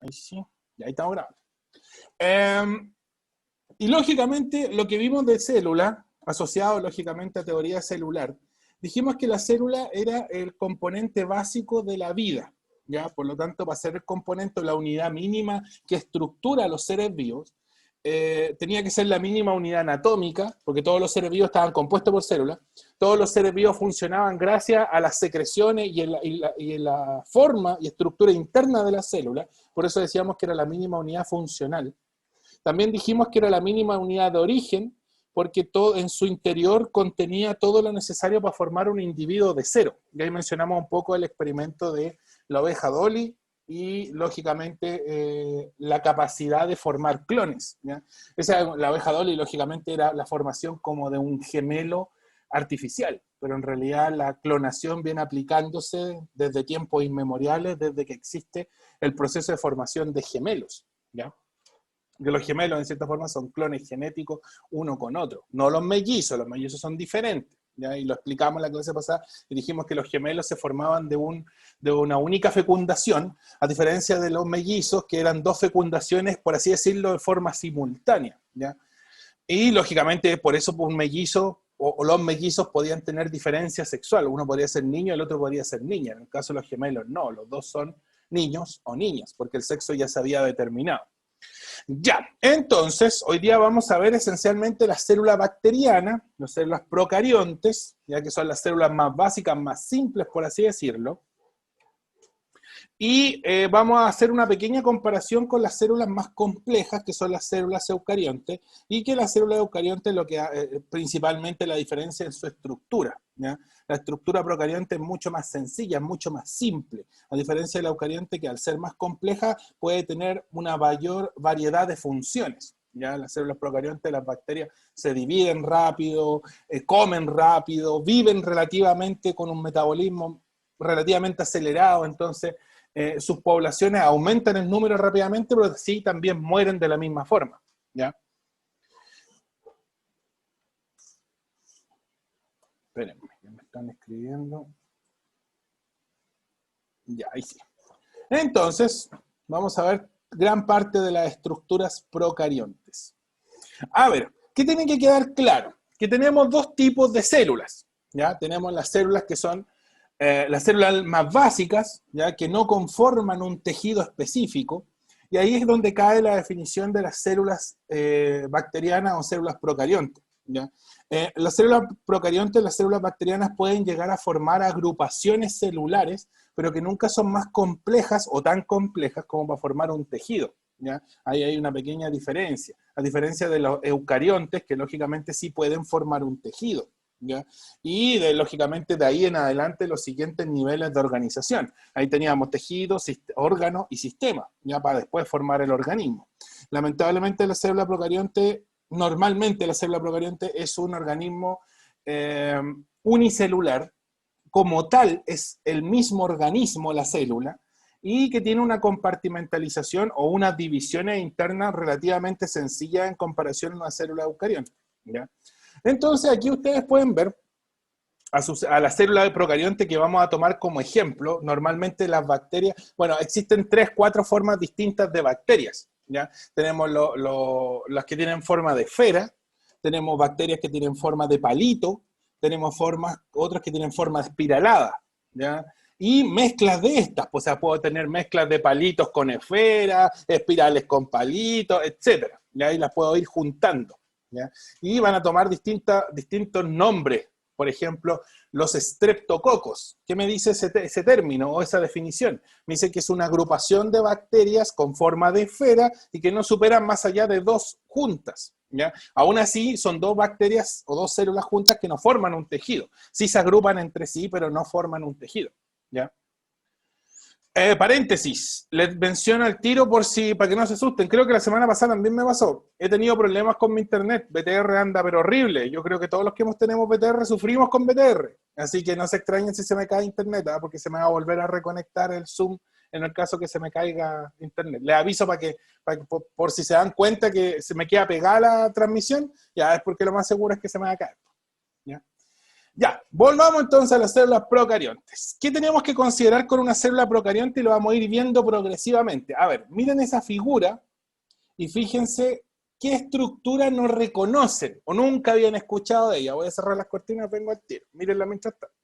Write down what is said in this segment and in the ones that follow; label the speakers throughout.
Speaker 1: Ahí sí, y ahí estamos grabando. Y lógicamente, lo que vimos de célula, asociado lógicamente a teoría celular, dijimos que la célula era el componente básico de la vida, ¿ya? Por lo tanto, para ser el componente o la unidad mínima que estructura a los seres vivos, tenía que ser la mínima unidad anatómica, porque todos los seres vivos estaban compuestos por células, todos los seres vivos funcionaban gracias a las secreciones y en la forma y estructura interna de la célula, por eso decíamos que era la mínima unidad funcional. También dijimos que era la mínima unidad de origen, porque todo en su interior contenía todo lo necesario para formar un individuo de cero. Y ahí mencionamos un poco el experimento de la oveja Dolly y, lógicamente, la capacidad de formar clones, ¿ya? La oveja Dolly, lógicamente, era la formación como de un gemelo artificial, pero en realidad la clonación viene aplicándose desde tiempos inmemoriales, desde que existe el proceso de formación de gemelos, ¿ya? Que los gemelos en cierta forma son clones genéticos uno con otro, no los mellizos son diferentes, ¿ya? Y lo explicamos en la clase pasada y dijimos que los gemelos se formaban de una única fecundación, a diferencia de los mellizos que eran dos fecundaciones, por así decirlo, de forma simultánea, ¿ya? Y lógicamente por eso un mellizo o los mellizos podían tener diferencia sexual, uno podría ser niño, el otro podría ser niña, en el caso de los gemelos no, los dos son niños o niñas, porque el sexo ya se había determinado. Ya, entonces, hoy día vamos a ver esencialmente las células bacterianas, las células procariontes, ya que son las células más básicas, más simples, por así decirlo. Y vamos a hacer una pequeña comparación con las células más complejas, que son las células eucariontes, y que las células eucariontes, principalmente la diferencia en su estructura, ¿ya? La estructura procarionte es mucho más sencilla, mucho más simple, a diferencia de la eucarionte, que al ser más compleja puede tener una mayor variedad de funciones, ¿ya? Las células procariontes, las bacterias, se dividen rápido, comen rápido, viven relativamente con un metabolismo relativamente acelerado, entonces sus poblaciones aumentan en número rápidamente, pero sí también mueren de la misma forma, ¿ya? Espérenme, que me están escribiendo. Ya, ahí sí. Entonces, vamos a ver gran parte de las estructuras procariontes. A ver, ¿qué tiene que quedar claro? Que tenemos dos tipos de células, ¿ya? Tenemos las células que son las células más básicas, ¿ya? Que no conforman un tejido específico, y ahí es donde cae la definición de las células bacterianas o células procariontes, ¿ya? Las células procariontes, las células bacterianas pueden llegar a formar agrupaciones celulares, pero que nunca son más complejas o tan complejas como para formar un tejido, ¿ya? Ahí hay una pequeña diferencia, a diferencia de los eucariontes, que lógicamente sí pueden formar un tejido, ¿ya? Y lógicamente de ahí en adelante los siguientes niveles de organización. Ahí teníamos tejido, órgano y sistema, ya para después formar el organismo. Lamentablemente la célula procarionte, normalmente la célula procarionte es un organismo unicelular, como tal es el mismo organismo la célula, y que tiene una compartimentalización o unas divisiones internas relativamente sencillas en comparación a una célula eucarionte, ¿ya? Entonces aquí ustedes pueden ver a la célula de procarionte que vamos a tomar como ejemplo. Normalmente las bacterias, bueno, existen 3, 4 formas distintas de bacterias, ¿ya? Tenemos las que tienen forma de esfera, tenemos bacterias que tienen forma de palito, tenemos otras que tienen forma espiralada, ¿ya? Y mezclas de estas, pues, o sea, puedo tener mezclas de palitos con esfera, espirales con palitos, etcétera, ¿ya? Y las puedo ir juntando, ¿ya? Y van a tomar distintos nombres. Por ejemplo, los streptococos. ¿Qué me dice ese término o esa definición? Me dice que es una agrupación de bacterias con forma de esfera y que no superan más allá de 2 juntas, ¿ya? Aún así, son 2 bacterias o 2 células juntas que no forman un tejido. Sí se agrupan entre sí, pero no forman un tejido, ¿ya? Paréntesis, les menciono al tiro para que no se asusten. Creo que la semana pasada también me pasó. He tenido problemas con mi internet. BTR anda, pero horrible. Yo creo que todos los que tenemos BTR sufrimos con BTR. Así que no se extrañen si se me cae internet, ¿eh? Porque se me va a volver a reconectar el Zoom en el caso que se me caiga internet. Les aviso para que por si se dan cuenta que se me queda pegada la transmisión, ya es porque lo más seguro es que se me va a caer, ¿ya? Ya, volvamos entonces a las células procariontes. ¿Qué tenemos que considerar con una célula procarionte? Y lo vamos a ir viendo progresivamente. A ver, miren esa figura y fíjense qué estructura no reconocen o nunca habían escuchado de ella. Voy a cerrar las cortinas, vengo al tiro. Mírenla mientras tanto.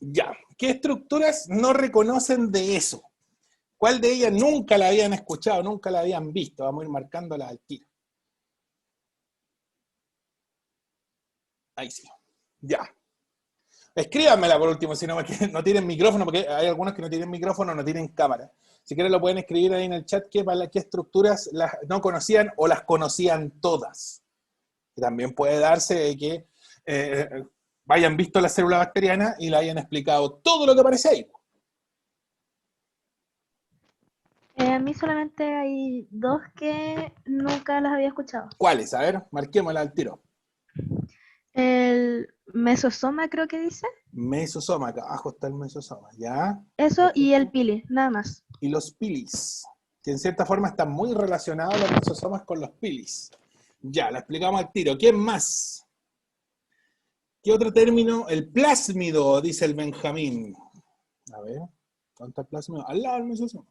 Speaker 1: Ya, ¿qué estructuras no reconocen de eso? ¿Cuál de ellas nunca la habían escuchado, nunca la habían visto? Vamos a ir marcándola al tiro. Ahí sí. Ya. Escríbanmela por último, si no, no tienen micrófono, porque hay algunos que no tienen micrófono, no tienen cámara. Si quieren lo pueden escribir ahí en el chat qué estructuras las no conocían o las conocían todas. Y también puede darse que hayan visto la célula bacteriana y le hayan explicado todo lo que aparece ahí.
Speaker 2: A mí solamente hay dos que nunca las había escuchado.
Speaker 1: ¿Cuáles? A ver, marquémosla al tiro.
Speaker 2: El mesosoma creo que dice.
Speaker 1: Mesosoma, acá abajo está el mesosoma, ¿ya?
Speaker 2: Eso y el pili, nada más.
Speaker 1: Y los pilis, que en cierta forma están muy relacionados los mesosomas con los pilis. Ya, la explicamos al tiro. ¿Quién más? ¿Qué otro término? El plásmido, dice el Benjamín. A ver, ¿dónde está el plásmido? Al lado del mesosoma.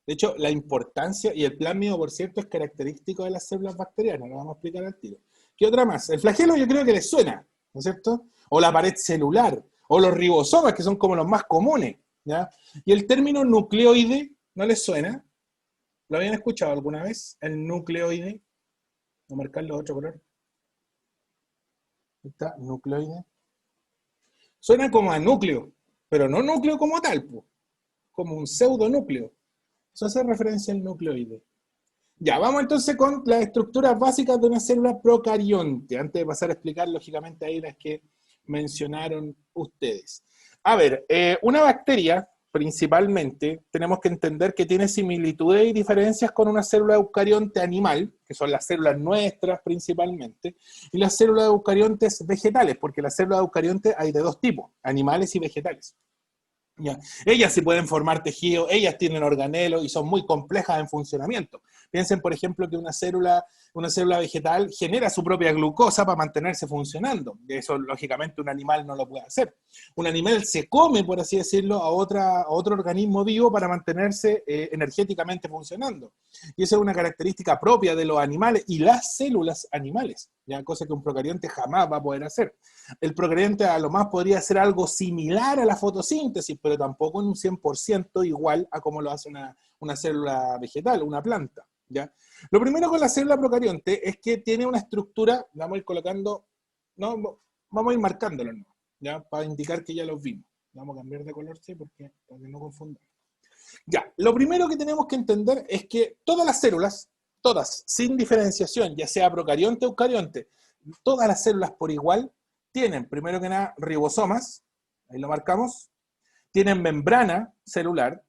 Speaker 1: De hecho, la importancia, y el plásmido, por cierto, es característico de las células bacterianas, lo vamos a explicar al tiro. ¿Qué otra más? El flagelo yo creo que les suena, ¿no es cierto? O la pared celular, o los ribosomas, que son como los más comunes, ¿ya? Y el término nucleoide, ¿no les suena? ¿Lo habían escuchado alguna vez? El nucleoide. Voy a marcarlo de otro color. Ahí está, nucleoide. Suena como a núcleo, pero no núcleo como tal, pues, como un pseudonúcleo. Eso hace referencia al nucleoide. Ya, vamos entonces con las estructuras básicas de una célula procarionte, antes de pasar a explicar lógicamente ahí las que mencionaron ustedes. A ver, una bacteria, principalmente, tenemos que entender que tiene similitudes y diferencias con una célula eucarionte animal, que son las células nuestras principalmente, y las células eucariontes vegetales, porque las células eucariontes hay de dos tipos, animales y vegetales. Ya. Ellas sí pueden formar tejido, ellas tienen organelos y son muy complejas en funcionamiento. Piensen, por ejemplo, que una célula vegetal genera su propia glucosa para mantenerse funcionando. Eso, lógicamente, un animal no lo puede hacer. Un animal se come, por así decirlo, a otro organismo vivo para mantenerse energéticamente funcionando. Y esa es una característica propia de los animales y las células animales, ¿ya? Cosa que un procarionte jamás va a poder hacer. El procarionte a lo más podría hacer algo similar a la fotosíntesis, pero tampoco en un 100% igual a como lo hace una célula vegetal, una planta, ¿ya? Lo primero con la célula procarionte es que tiene una estructura, vamos a ir colocando, no, vamos a ir marcándolo, ¿no? ¿Ya? Para indicar que ya los vimos. Vamos a cambiar de color, sí, porque para que no confundamos. Ya, lo primero que tenemos que entender es que todas las células, todas, sin diferenciación, ya sea procarionte o eucarionte, todas las células por igual, tienen, primero que nada, ribosomas, ahí lo marcamos, tienen membrana celular,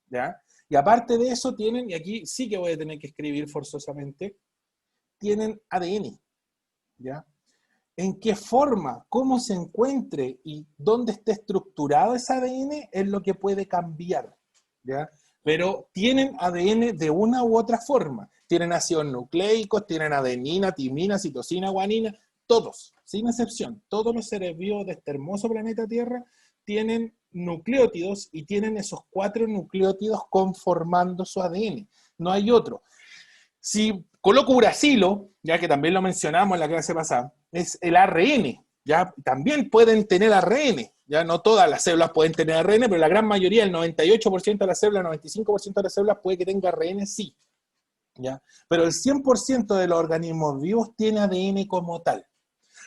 Speaker 1: ¿ya? Y aparte de eso tienen, y aquí sí que voy a tener que escribir forzosamente, tienen ADN, ¿ya? En qué forma, cómo se encuentre y dónde esté estructurado ese ADN es lo que puede cambiar, ¿ya? Pero tienen ADN de una u otra forma. Tienen ácidos nucleicos, tienen adenina, timina, citosina, guanina, todos, sin excepción. Todos los seres vivos de este hermoso planeta Tierra tienen nucleótidos y tienen esos 4 nucleótidos conformando su ADN. No hay otro. Si coloco uracilo, ya que también lo mencionamos en la clase pasada, es el ARN, ya también pueden tener ARN, ya no todas las células pueden tener ARN, pero la gran mayoría, el 98% de las células, el 95% de las células puede que tenga ARN, sí, ya, pero el 100% de los organismos vivos tiene ADN como tal.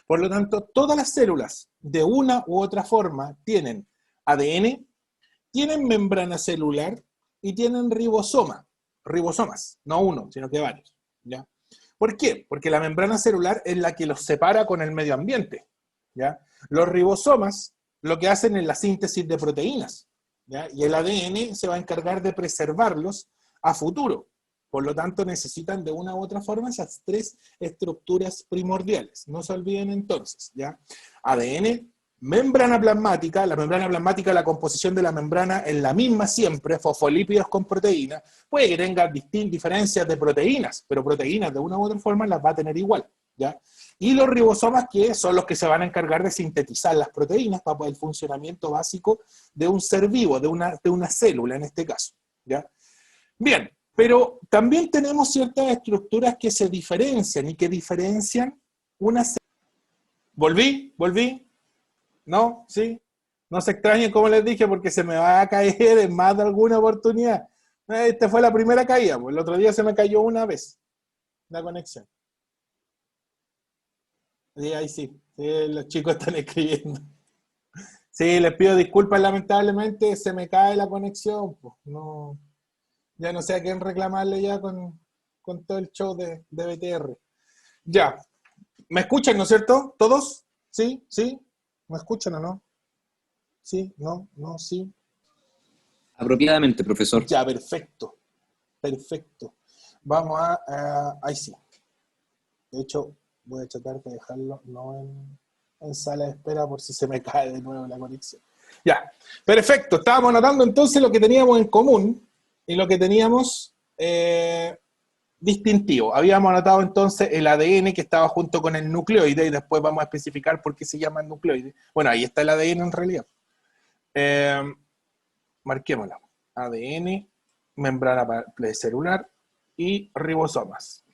Speaker 1: Por lo tanto, todas las células, de una u otra forma, tienen ADN, tienen membrana celular y tienen ribosomas, no uno, sino que varios, ¿ya? ¿Por qué? Porque la membrana celular es la que los separa con el medio ambiente, ¿ya? Los ribosomas lo que hacen es la síntesis de proteínas, ¿ya? Y el ADN se va a encargar de preservarlos a futuro, Por lo tanto, necesitan de una u otra forma esas tres estructuras primordiales. No se olviden entonces, ¿ya? ADN, membrana plasmática, la composición de la membrana es la misma siempre, fosfolípidos con proteínas, puede que tenga diferencias de proteínas, pero proteínas de una u otra forma las va a tener igual, ¿ya? Y los ribosomas, que son los que se van a encargar de sintetizar las proteínas para el funcionamiento básico de un ser vivo, de una célula en este caso, ¿ya? Bien, pero también tenemos ciertas estructuras que se diferencian y que diferencian una célula. ¿Volví? ¿No? ¿Sí? No se extrañen como les dije porque se me va a caer en más de alguna oportunidad. Esta fue la primera caída, pues el otro día se me cayó una vez la conexión. Sí, ahí sí, los chicos están escribiendo. Sí, les pido disculpas, lamentablemente se me cae la conexión, pues no, ya no sé a quién reclamarle ya con todo el show de BTR. Ya, ¿me escuchan, no es cierto? ¿Todos? ¿Sí? ¿Sí? ¿Me escuchan o no? ¿Sí? ¿No? ¿No? ¿Sí?
Speaker 3: Apropiadamente, profesor.
Speaker 1: Ya, perfecto. Perfecto. Vamos ahí sí. De hecho, voy a tratar de dejarlo no en sala de espera por si se me cae de nuevo la conexión. Ya, perfecto. Estábamos anotando entonces lo que teníamos en común y lo que teníamos distintivo. Habíamos anotado entonces el ADN que estaba junto con el nucleoide y después vamos a especificar por qué se llama el nucleoide. Bueno, ahí está el ADN en realidad. Marquémoslo. ADN, membrana celular y ribosomas.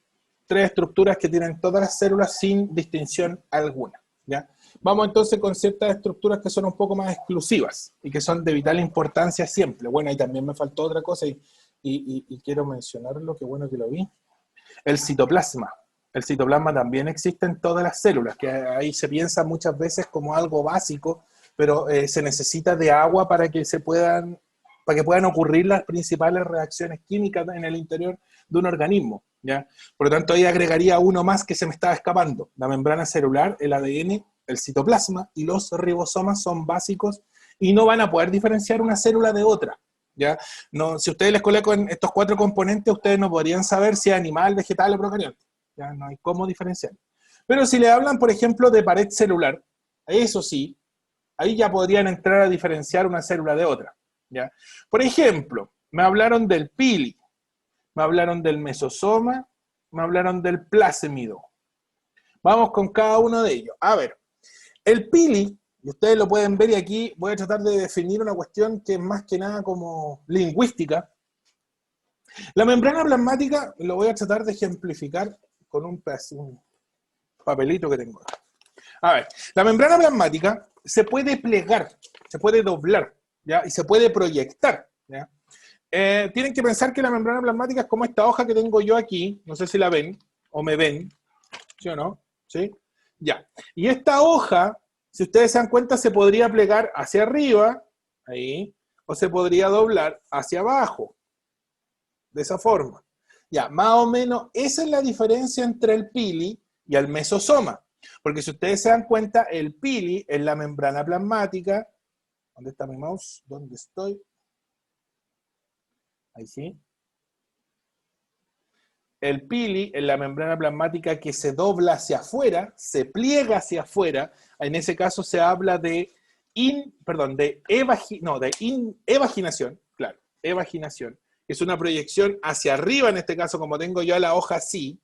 Speaker 1: Tres estructuras que tienen todas las células sin distinción alguna, ¿ya? Vamos entonces con ciertas estructuras que son un poco más exclusivas y que son de vital importancia siempre. Bueno, ahí también me faltó otra cosa y quiero mencionarlo, qué bueno que lo vi. El citoplasma. El citoplasma también existe en todas las células, que ahí se piensa muchas veces como algo básico, pero se necesita de agua para que puedan ocurrir las principales reacciones químicas en el interior de un organismo, ¿ya? Por lo tanto, ahí agregaría uno más que se me estaba escapando. La membrana celular, el ADN, el citoplasma y los ribosomas son básicos y no van a poder diferenciar una célula de otra, ¿ya? No, si ustedes les colocan estos cuatro componentes, ustedes no podrían saber si es animal, vegetal o procarionte. ¿Ya? No hay cómo diferenciar. Pero si le hablan, por ejemplo, de pared celular, eso sí, ahí ya podrían entrar a diferenciar una célula de otra, ¿ya? Por ejemplo, me hablaron del pili, me hablaron del mesosoma, me hablaron del plásmido. Vamos con cada uno de ellos. A ver, el pili, y ustedes lo pueden ver, y aquí voy a tratar de definir una cuestión que es más que nada como lingüística. La membrana plasmática lo voy a tratar de ejemplificar con un papelito que tengo acá. A ver, la membrana plasmática se puede plegar, se puede doblar, ¿ya? Y se puede proyectar, ¿ya? Tienen que pensar que la membrana plasmática es como esta hoja que tengo yo aquí, no sé si la ven, o me ven, ¿sí o no? ¿Sí? Ya. Y esta hoja, si ustedes se dan cuenta, se podría plegar hacia arriba, ahí, o se podría doblar hacia abajo, de esa forma. Ya, más o menos, esa es la diferencia entre el pili y el mesosoma. Porque si ustedes se dan cuenta, el pili es la membrana plasmática. ¿Dónde está mi mouse? ¿Dónde estoy? Ahí sí. El pili es la membrana plasmática que se dobla hacia afuera, se pliega hacia afuera. En ese caso se habla de evaginación, claro, evaginación. Es una proyección hacia arriba, en este caso, como tengo yo la hoja así.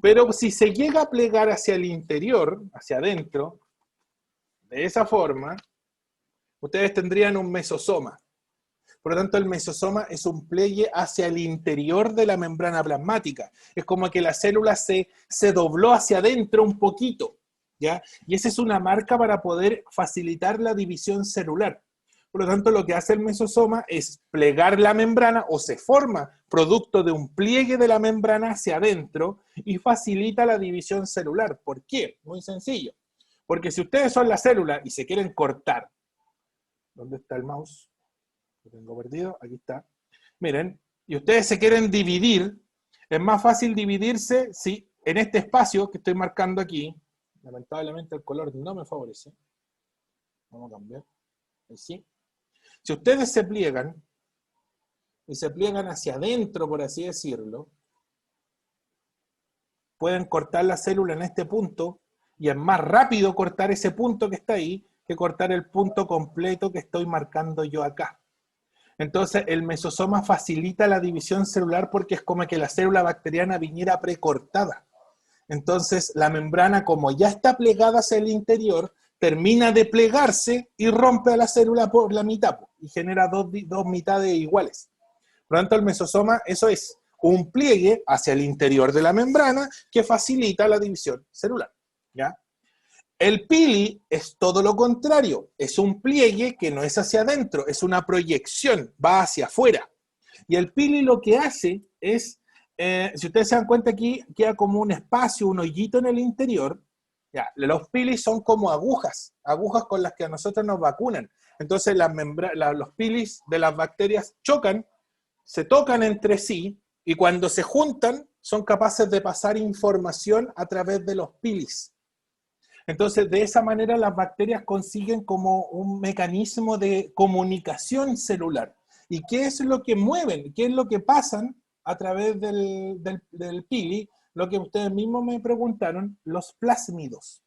Speaker 1: Pero si se llega a plegar hacia el interior, hacia adentro, de esa forma, ustedes tendrían un mesosoma. Por lo tanto, el mesosoma es un pliegue hacia el interior de la membrana plasmática. Es como que la célula se dobló hacia adentro un poquito, ¿ya? Y esa es una marca para poder facilitar la división celular. Por lo tanto, lo que hace el mesosoma es plegar la membrana o se forma producto de un pliegue de la membrana hacia adentro y facilita la división celular. ¿Por qué? Muy sencillo. Porque si ustedes son la célula y se quieren cortar, ¿dónde está el mouse? Lo tengo perdido, aquí está. Miren, y ustedes se quieren dividir, es más fácil dividirse si en este espacio que estoy marcando aquí, lamentablemente el color no me favorece. Vamos a cambiar. Ahí sí. Si ustedes se pliegan, y se pliegan hacia adentro, por así decirlo, pueden cortar la célula en este punto, y es más rápido cortar ese punto que está ahí que cortar el punto completo que estoy marcando yo acá. Entonces, el mesosoma facilita la división celular porque es como que la célula bacteriana viniera precortada. Entonces, la membrana, como ya está plegada hacia el interior, termina de plegarse y rompe a la célula por la mitad y genera dos mitades iguales. Por lo tanto, el mesosoma, eso es un pliegue hacia el interior de la membrana que facilita la división celular, ¿ya? El pili es todo lo contrario, es un pliegue que no es hacia adentro, es una proyección, va hacia afuera. Y el pili lo que hace es, si ustedes se dan cuenta aquí, queda como un espacio, un hoyito en el interior. Ya, los pilis son como agujas con las que a nosotros nos vacunan. Entonces los pilis de las bacterias chocan, se tocan entre sí, y cuando se juntan son capaces de pasar información a través de los pilis. Entonces, de esa manera las bacterias consiguen como un mecanismo de comunicación celular. ¿Y qué es lo que mueven? ¿Qué es lo que pasan a través del pili? Lo que ustedes mismos me preguntaron, los plásmidos.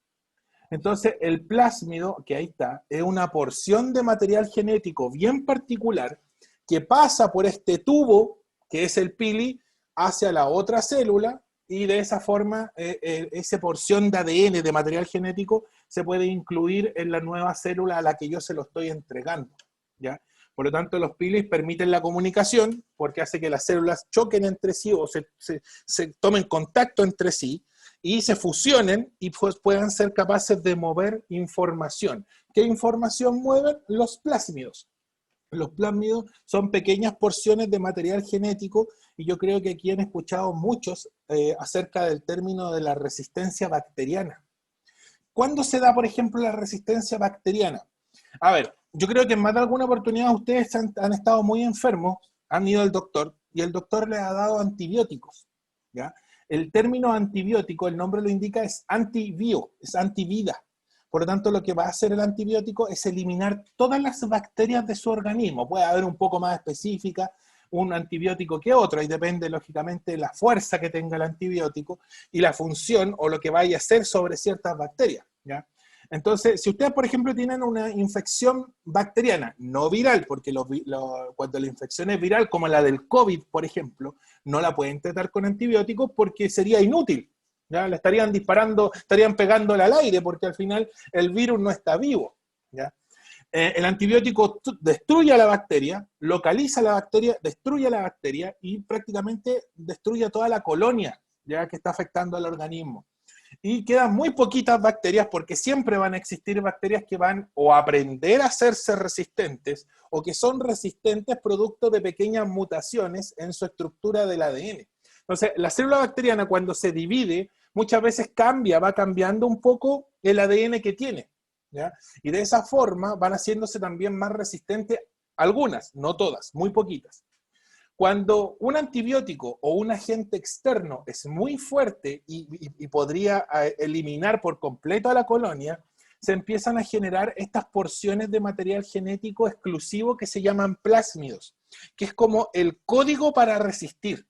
Speaker 1: Entonces, el plásmido, que ahí está, es una porción de material genético bien particular que pasa por este tubo, que es el pili, hacia la otra célula, y de esa forma esa porción de ADN, de material genético, se puede incluir en la nueva célula a la que yo se lo estoy entregando, ¿ya? Por lo tanto, los pilis permiten la comunicación porque hace que las células choquen entre sí o se tomen contacto entre sí y se fusionen y pues puedan ser capaces de mover información. ¿Qué información mueven? Los plásmidos. Los plásmidos son pequeñas porciones de material genético y yo creo que aquí han escuchado muchos acerca del término de la resistencia bacteriana. ¿Cuándo se da, por ejemplo, la resistencia bacteriana? A ver, yo creo que en más de alguna oportunidad ustedes han estado muy enfermos, han ido al doctor y el doctor les ha dado antibióticos, ¿ya? El término antibiótico, el nombre lo indica, es antibio, es antivida. Por lo tanto, lo que va a hacer el antibiótico es eliminar todas las bacterias de su organismo. Puede haber un poco más específica un antibiótico que otro, y depende, lógicamente, de la fuerza que tenga el antibiótico y la función o lo que vaya a hacer sobre ciertas bacterias, ¿ya? Entonces, si ustedes, por ejemplo, tienen una infección bacteriana, no viral, porque cuando la infección es viral, como la del COVID, por ejemplo, no la pueden tratar con antibióticos porque sería inútil. ¿Ya? Le estarían disparando, estarían pegándole al aire, porque al final el virus no está vivo, ¿ya? El antibiótico destruye a la bacteria, localiza la bacteria, destruye a la bacteria y prácticamente destruye a toda la colonia, ya que está afectando al organismo. Y quedan muy poquitas bacterias porque siempre van a existir bacterias que van o a aprender a hacerse resistentes o que son resistentes producto de pequeñas mutaciones en su estructura del ADN. Entonces, la célula bacteriana cuando se divide, muchas veces va cambiando un poco el ADN que tiene, ¿ya? Y de esa forma van haciéndose también más resistentes algunas, no todas, muy poquitas. Cuando un antibiótico o un agente externo es muy fuerte y podría eliminar por completo a la colonia, se empiezan a generar estas porciones de material genético exclusivo que se llaman plásmidos, que es como el código para resistir,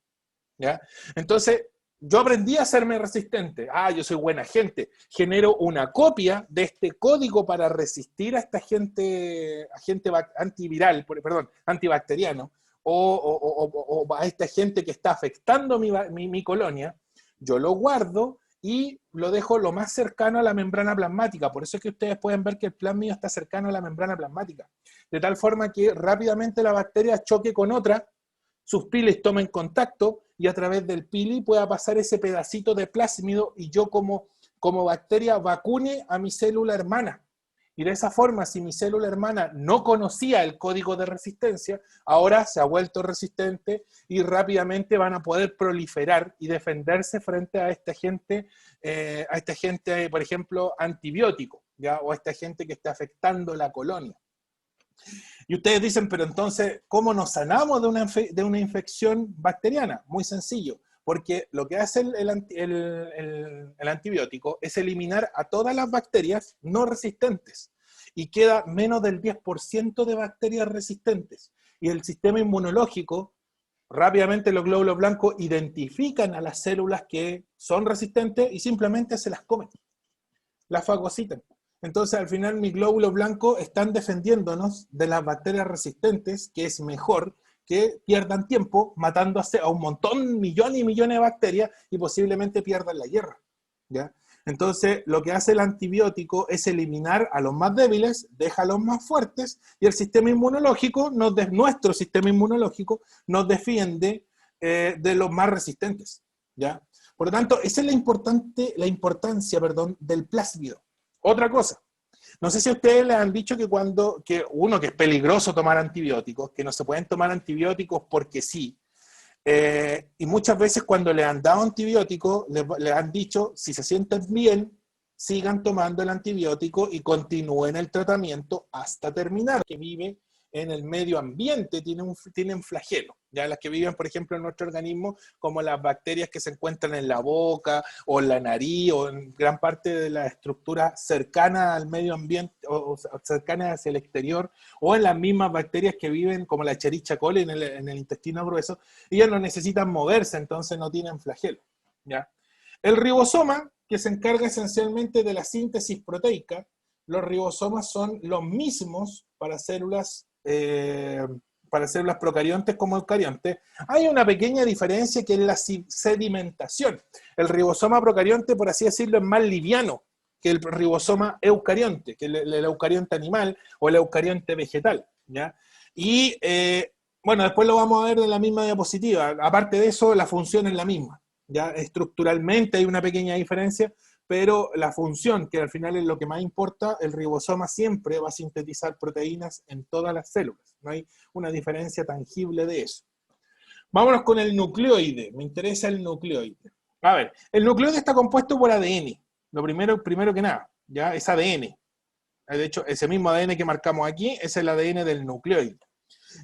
Speaker 1: ¿ya? Entonces, yo aprendí a hacerme resistente. Yo soy buena gente. Genero una copia de este código para resistir a este agente antiviral, perdón, antibacteriano, o a esta gente que está afectando mi colonia. Yo lo guardo y lo dejo lo más cercano a la membrana plasmática. Por eso es que ustedes pueden ver que el plásmido está cercano a la membrana plasmática. De tal forma que rápidamente la bacteria choque con otra, sus pilis tomen contacto y a través del pili pueda pasar ese pedacito de plásmido y yo como bacteria vacune a mi célula hermana. Y de esa forma, si mi célula hermana no conocía el código de resistencia, ahora se ha vuelto resistente y rápidamente van a poder proliferar y defenderse frente a este agente, por ejemplo, antibiótico, ¿ya? O a este agente que está afectando la colonia. Y ustedes dicen, pero entonces, ¿cómo nos sanamos de una infección bacteriana? Muy sencillo, porque lo que hace el antibiótico es eliminar a todas las bacterias no resistentes y queda menos del 10% de bacterias resistentes. Y el sistema inmunológico Rápidamente los glóbulos blancos identifican a las células que son resistentes y simplemente se las comen, las fagocitan. Entonces al final mis glóbulos blancos están defendiéndonos de las bacterias resistentes, que es mejor que pierdan tiempo matándose a un montón, millones y millones de bacterias y posiblemente pierdan la guerra, ¿ya? Entonces, lo que hace el antibiótico es eliminar a los más débiles, deja a los más fuertes, y el sistema inmunológico, nuestro sistema inmunológico, nos defiende de los más resistentes, ¿ya? Por lo tanto, esa es la importancia, del plásmido. Otra cosa, no sé si a ustedes les han dicho que es peligroso tomar antibióticos, que no se pueden tomar antibióticos porque sí. Y muchas veces cuando le han dado antibióticos, le han dicho, si se sienten bien, sigan tomando el antibiótico y continúen el tratamiento hasta terminar. Que vive en el medio ambiente tienen flagelo, ya las que viven, por ejemplo, en nuestro organismo, como las bacterias que se encuentran en la boca, o en la nariz, o en gran parte de la estructura cercana al medio ambiente, o cercana hacia el exterior, o en las mismas bacterias que viven, como la Escherichia coli, en el intestino grueso. Ellas no necesitan moverse, entonces no tienen flagelo, ¿ya? El ribosoma, que se encarga esencialmente de la síntesis proteica, los ribosomas son los mismos para células procariontes como eucariontes. Hay una pequeña diferencia que es la sedimentación. El ribosoma procarionte, por así decirlo, es más liviano que el ribosoma eucarionte, que el eucarionte animal o el eucarionte vegetal, ¿ya? Y bueno, después lo vamos a ver en la misma diapositiva. Aparte de eso, la función es la misma, ¿ya? Estructuralmente hay una pequeña diferencia, pero la función, que al final es lo que más importa, el ribosoma siempre va a sintetizar proteínas en todas las células. No hay una diferencia tangible de eso. Vámonos con el nucleoide. Me interesa el nucleoide. A ver, el nucleoide está compuesto por ADN. Lo primero que nada, ¿ya? Es ADN. De hecho, ese mismo ADN que marcamos aquí es el ADN del nucleoide.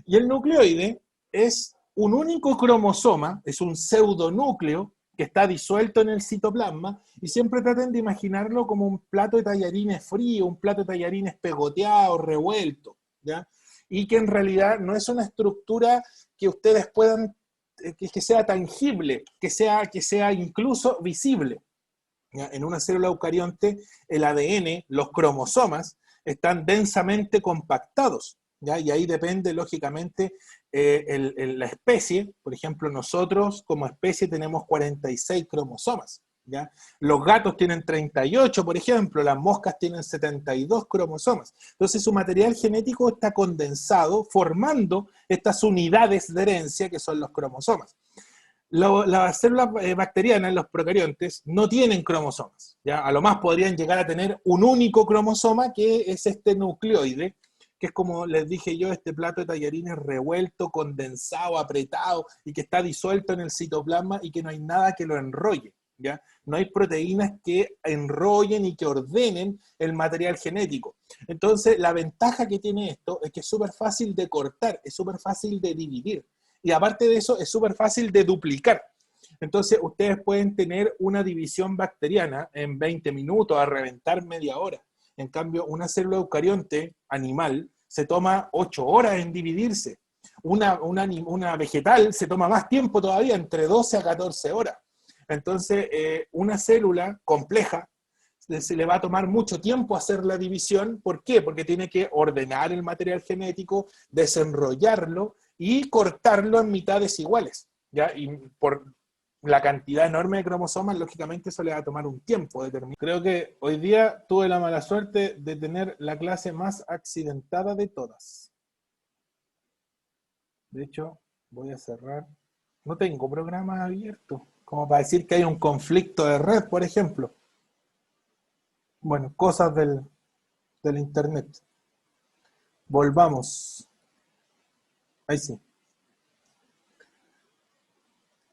Speaker 1: Y el nucleoide es un único cromosoma, es un pseudonúcleo, que está disuelto en el citoplasma, y siempre traten de imaginarlo como un plato de tallarines frío, un plato de tallarines pegoteado, revuelto, ¿ya? Y que en realidad no es una estructura que ustedes puedan, que sea tangible, que sea incluso visible, ¿ya? En una célula eucarionte, el ADN, los cromosomas, están densamente compactados, ¿ya? Y ahí depende, lógicamente, la especie. Por ejemplo, nosotros como especie tenemos 46 cromosomas, ¿ya? Los gatos tienen 38, por ejemplo, las moscas tienen 72 cromosomas. Entonces su material genético está condensado, formando estas unidades de herencia que son los cromosomas. Las células bacterianas, los procariontes, no tienen cromosomas, ¿ya? A lo más podrían llegar a tener un único cromosoma, que es este nucleoide, que es, como les dije yo, este plato de tallarines revuelto, condensado, apretado, y que está disuelto en el citoplasma y que no hay nada que lo enrolle, ¿ya? No hay proteínas que enrollen y que ordenen el material genético. Entonces, la ventaja que tiene esto es que es súper fácil de cortar, es súper fácil de dividir, y aparte de eso, es súper fácil de duplicar. Entonces, ustedes pueden tener una división bacteriana en 20 minutos, a reventar media hora. En cambio, una célula eucarionte animal se toma 8 horas en dividirse. Una vegetal se toma más tiempo todavía, entre 12 a 14 horas. Entonces, una célula compleja se le va a tomar mucho tiempo hacer la división. ¿Por qué? Porque tiene que ordenar el material genético, desenrollarlo y cortarlo en mitades iguales, ¿ya? Y por la cantidad enorme de cromosomas, lógicamente eso le va a tomar un tiempo determinado. Creo que hoy día tuve la mala suerte de tener la clase más accidentada de todas. De hecho, voy a cerrar. No tengo programas abiertos, como para decir que hay un conflicto de red, por ejemplo. Bueno, cosas del internet. Volvamos. Ahí sí.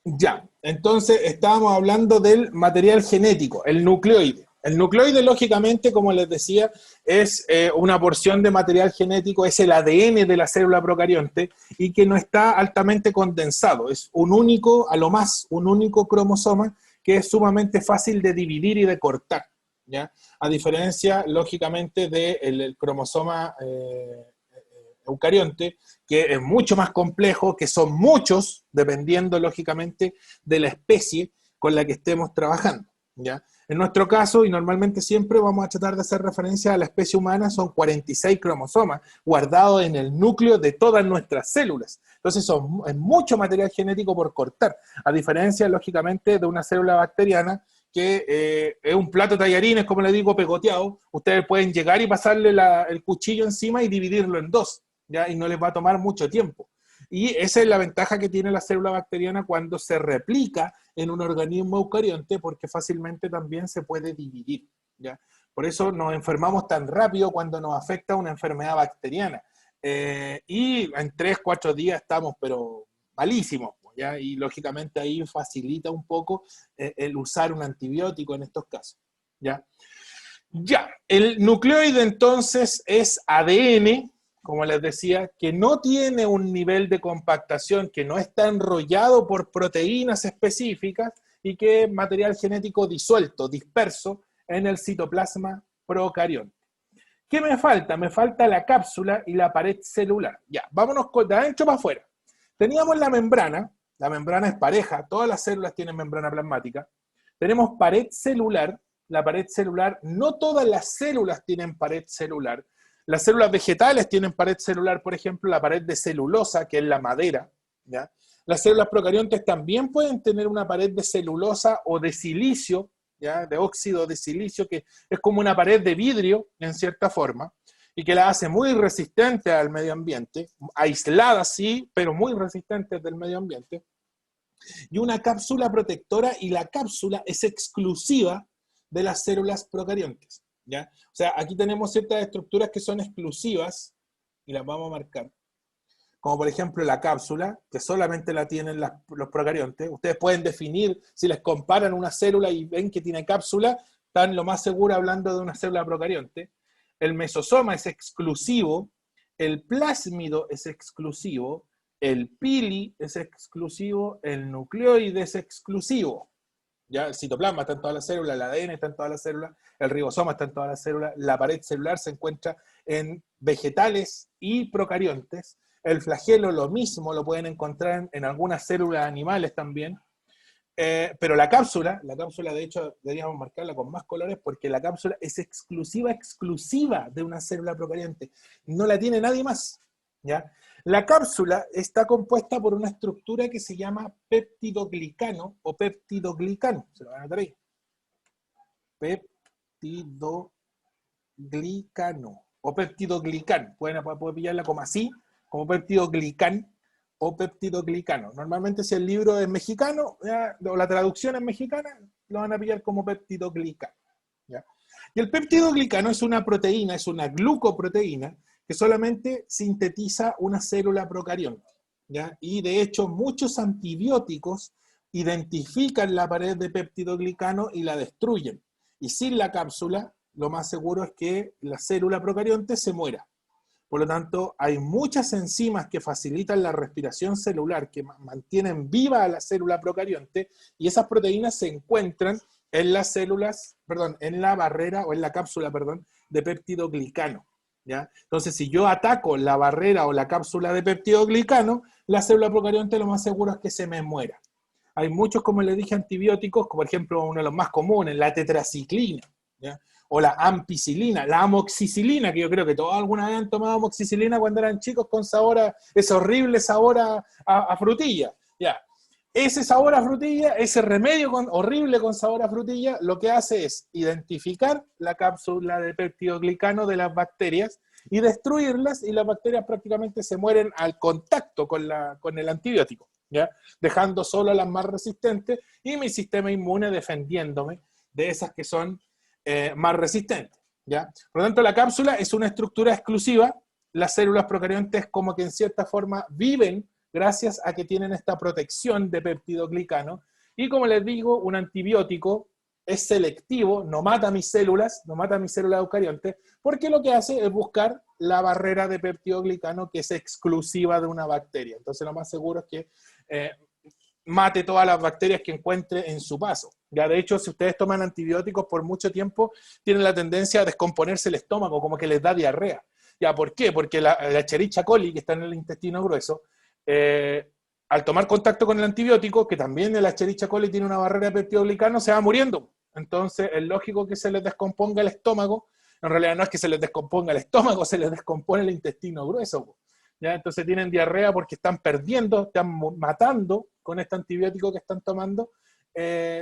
Speaker 1: Ya, entonces estábamos hablando del material genético, el nucleoide. El nucleoide, lógicamente, como les decía, es una porción de material genético, es el ADN de la célula procarionte, y que no está altamente condensado. Es un único, a lo más, un único cromosoma que es sumamente fácil de dividir y de cortar, ¿ya? A diferencia, lógicamente, del cromosoma eucarionte, que es mucho más complejo, que son muchos, dependiendo lógicamente de la especie con la que estemos trabajando, ¿ya? En nuestro caso, y normalmente siempre vamos a tratar de hacer referencia a la especie humana, son 46 cromosomas guardados en el núcleo de todas nuestras células. Entonces es mucho material genético por cortar, a diferencia, lógicamente, de una célula bacteriana que es un plato de tallarines, como le digo, pegoteado. Ustedes pueden llegar y pasarle el cuchillo encima y dividirlo en dos, ¿ya? Y no les va a tomar mucho tiempo. Y esa es la ventaja que tiene la célula bacteriana cuando se replica en un organismo eucarionte, porque fácilmente también se puede dividir, ¿ya? Por eso nos enfermamos tan rápido cuando nos afecta una enfermedad bacteriana. Y en 3-4 días estamos, pero malísimos, ¿ya? Y lógicamente ahí facilita un poco el usar un antibiótico en estos casos, ¿ya? Ya, el nucleoide entonces es ADN, como les decía, que no tiene un nivel de compactación, que no está enrollado por proteínas específicas y que es material genético disuelto, disperso en el citoplasma procarionte. ¿Qué me falta? Me falta la cápsula y la pared celular. Ya, vámonos de adentro para afuera. Teníamos la membrana es pareja, todas las células tienen membrana plasmática. Tenemos pared celular, la pared celular, no todas las células tienen pared celular. Las células vegetales tienen pared celular, por ejemplo, la pared de celulosa, que es la madera, ¿ya? Las células procariontes también pueden tener una pared de celulosa o de silicio, ¿ya? De óxido de silicio, que es como una pared de vidrio, en cierta forma, y que la hace muy resistente al medio ambiente, aislada sí, pero muy resistente del medio ambiente. Y una cápsula protectora, y la cápsula es exclusiva de las células procariontes, ¿ya? O sea, aquí tenemos ciertas estructuras que son exclusivas, y las vamos a marcar. Como por ejemplo la cápsula, que solamente la tienen los procariontes. Ustedes pueden definir, si les comparan una célula y ven que tiene cápsula, están lo más seguro hablando de una célula procarionte. El mesosoma es exclusivo, el plásmido es exclusivo, el pili es exclusivo, el nucleoide es exclusivo. Ya el citoplasma está en todas las células, el ADN está en todas las células, el ribosoma está en todas las células, la pared celular se encuentra en vegetales y procariontes, el flagelo lo mismo, lo pueden encontrar en algunas células animales también, pero la cápsula de hecho deberíamos marcarla con más colores porque la cápsula es exclusiva de una célula procarionte, no la tiene nadie más, ¿ya? La cápsula está compuesta por una estructura que se llama peptidoglicano o peptidoglicano. Se lo van a anotar ahí. Peptidoglicano o peptidoglicano. Pueden pillarla como así, como peptidoglicán o peptidoglicano. Normalmente si el libro es mexicano, o la traducción es mexicana, lo van a pillar como peptidoglicano, ¿ya? Y el peptidoglicano es una proteína, es una glucoproteína, que solamente sintetiza una célula procarionte, ¿ya? Y de hecho muchos antibióticos identifican la pared de peptidoglicano y la destruyen. Y sin la cápsula, lo más seguro es que la célula procarionte se muera. Por lo tanto, hay muchas enzimas que facilitan la respiración celular, que mantienen viva a la célula procarionte, y esas proteínas se encuentran en las células, en la barrera o en la cápsula, de peptidoglicano, ¿ya? Entonces, si yo ataco la barrera o la cápsula de peptidoglicano, la célula procarionte lo más seguro es que se me muera. Hay muchos, como les dije, antibióticos, como por ejemplo uno de los más comunes, la tetraciclina, ¿ya? O la ampicilina, la amoxicilina, que yo creo que todos alguna vez han tomado amoxicilina cuando eran chicos con sabor ese horrible sabor a frutilla, ¿ya? Ese sabor a frutilla, ese remedio horrible con sabor a frutilla, lo que hace es identificar la cápsula de peptidoglicano de las bacterias y destruirlas, y las bacterias prácticamente se mueren al contacto con el antibiótico, ¿ya? Dejando solo a las más resistentes y mi sistema inmune defendiéndome de esas que son más resistentes, ¿ya? Por lo tanto, la cápsula es una estructura exclusiva. Las células procariontes como que en cierta forma viven gracias a que tienen esta protección de peptidoglicano, y como les digo, un antibiótico es selectivo, no mata mis células eucariontes, porque lo que hace es buscar la barrera de peptidoglicano que es exclusiva de una bacteria. Entonces lo más seguro es que mate todas las bacterias que encuentre en su paso. Ya, de hecho, si ustedes toman antibióticos por mucho tiempo, tienen la tendencia a descomponerse el estómago, como que les da diarrea. ¿Ya por qué? Porque la Escherichia coli, que está en el intestino grueso, al tomar contacto con el antibiótico, que también el Escherichia coli tiene una barrera de peptidoglicano, se va muriendo. Entonces es lógico que se les descomponga el estómago. En realidad no es que se les descomponga el estómago, se les descompone el intestino grueso. ¿Ya? Entonces tienen diarrea porque están perdiendo, están matando con este antibiótico que están tomando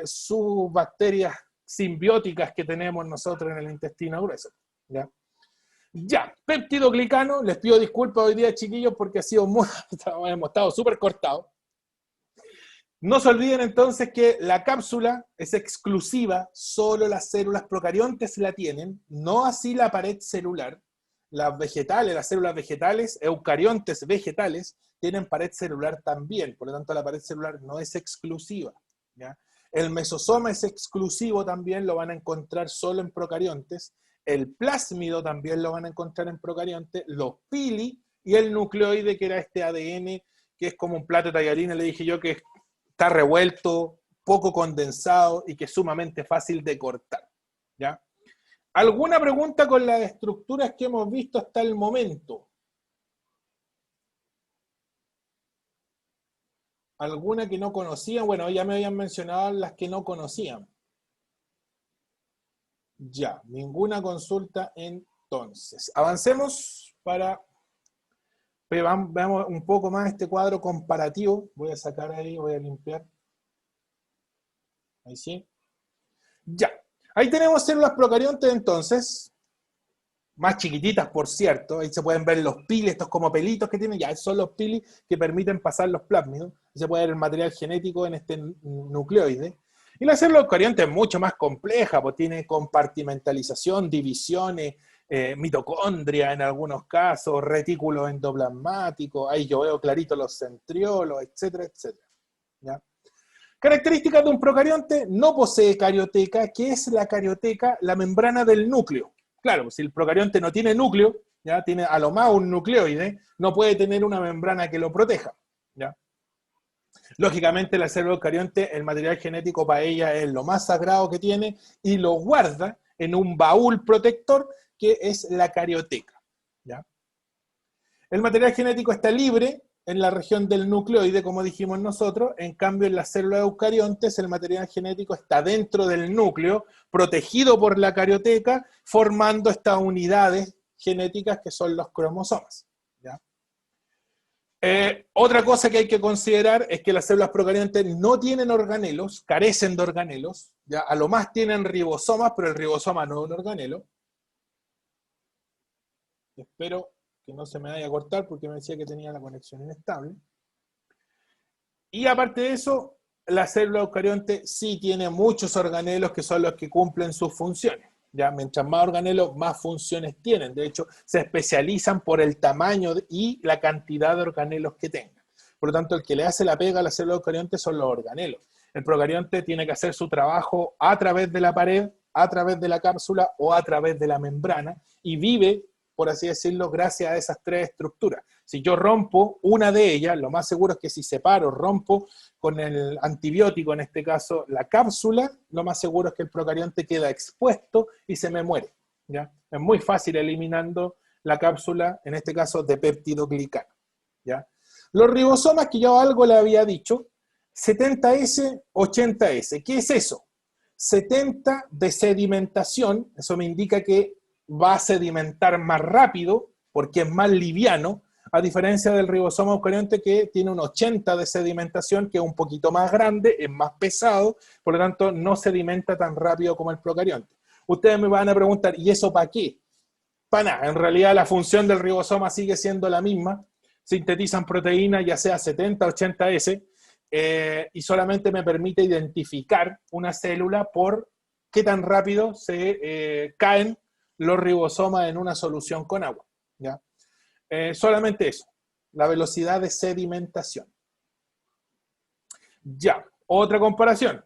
Speaker 1: sus bacterias simbióticas que tenemos nosotros en el intestino grueso. ¿Ya? Ya, peptidoglicano, les pido disculpas hoy día, chiquillos, porque hemos estado súper cortados. No se olviden entonces que la cápsula es exclusiva, solo las células procariontes la tienen, no así la pared celular. Las vegetales, las células vegetales, eucariontes vegetales, tienen pared celular también, por lo tanto la pared celular no es exclusiva. ¿Ya? El mesosoma es exclusivo también, lo van a encontrar solo en procariontes. El plásmido también lo van a encontrar en procariontes, los pili y el nucleoide, que era este ADN, que es como un plato de tallarines, le dije yo, que está revuelto, poco condensado y que es sumamente fácil de cortar. ¿Ya? ¿Alguna pregunta con las estructuras que hemos visto hasta el momento? ¿Alguna que no conocían? Bueno, ya me habían mencionado las que no conocían. Ya, ninguna consulta entonces. Avancemos para... Veamos un poco más este cuadro comparativo. Voy a sacar ahí, voy a limpiar. Ahí sí. Ya. Ahí tenemos células procariontes entonces. Más chiquititas, por cierto. Ahí se pueden ver los pili, estos como pelitos que tienen. Ya, son los pili que permiten pasar los plásmidos. Ahí se puede ver el material genético en este nucleoide. Y la célula eucarionte es mucho más compleja, pues tiene compartimentalización, divisiones, mitocondria en algunos casos, retículo endoplasmático, ahí yo veo clarito los centriolos, etcétera, etcétera. ¿Ya? Características de un procarionte: no posee carioteca. ¿Qué es la carioteca? La membrana del núcleo. Claro, pues si el procarionte no tiene núcleo, ¿ya? Tiene a lo más un nucleoide, no puede tener una membrana que lo proteja. ¿Ya? Lógicamente la célula eucarionte, el material genético para ella es lo más sagrado que tiene y lo guarda en un baúl protector que es la carioteca. ¿Ya? El material genético está libre en la región del nucleoide, como dijimos nosotros. En cambio, en las células eucariontes el material genético está dentro del núcleo, protegido por la carioteca, formando estas unidades genéticas que son los cromosomas. ¿Ya? Otra cosa que hay que considerar es que las células procariontes no tienen organelos, carecen de organelos, ¿ya? A lo más tienen ribosomas, pero el ribosoma no es un organelo. Espero que no se me vaya a cortar porque me decía que tenía la conexión inestable. Y aparte de eso, la célula eucarionte sí tiene muchos organelos que son los que cumplen sus funciones. ¿Ya? Mientras más organelos, más funciones tienen. De hecho, se especializan por el tamaño y la cantidad de organelos que tengan. Por lo tanto, el que le hace la pega a la célula eucarionte son los organelos. El procarionte tiene que hacer su trabajo a través de la pared, a través de la cápsula o a través de la membrana, y vive, por así decirlo, gracias a esas tres estructuras. Si yo rompo una de ellas, lo más seguro es que si separo, rompo con el antibiótico, en este caso la cápsula, lo más seguro es que el procarionte queda expuesto y se me muere. ¿Ya? Es muy fácil eliminando la cápsula, en este caso de peptidoglicano. ¿Ya? Los ribosomas, que yo algo le había dicho, 70S, 80S. ¿Qué es eso? 70 de sedimentación, eso me indica que va a sedimentar más rápido, porque es más liviano, a diferencia del ribosoma eucarionte que tiene un 80 de sedimentación, que es un poquito más grande, es más pesado, por lo tanto no sedimenta tan rápido como el procarionte. Ustedes me van a preguntar, ¿y eso para qué? Para nada, en realidad la función del ribosoma sigue siendo la misma, sintetizan proteínas ya sea 70 o 80S, y solamente me permite identificar una célula por qué tan rápido se caen los ribosomas en una solución con agua. ¿Ya? Solamente eso, la velocidad de sedimentación. Ya, otra comparación.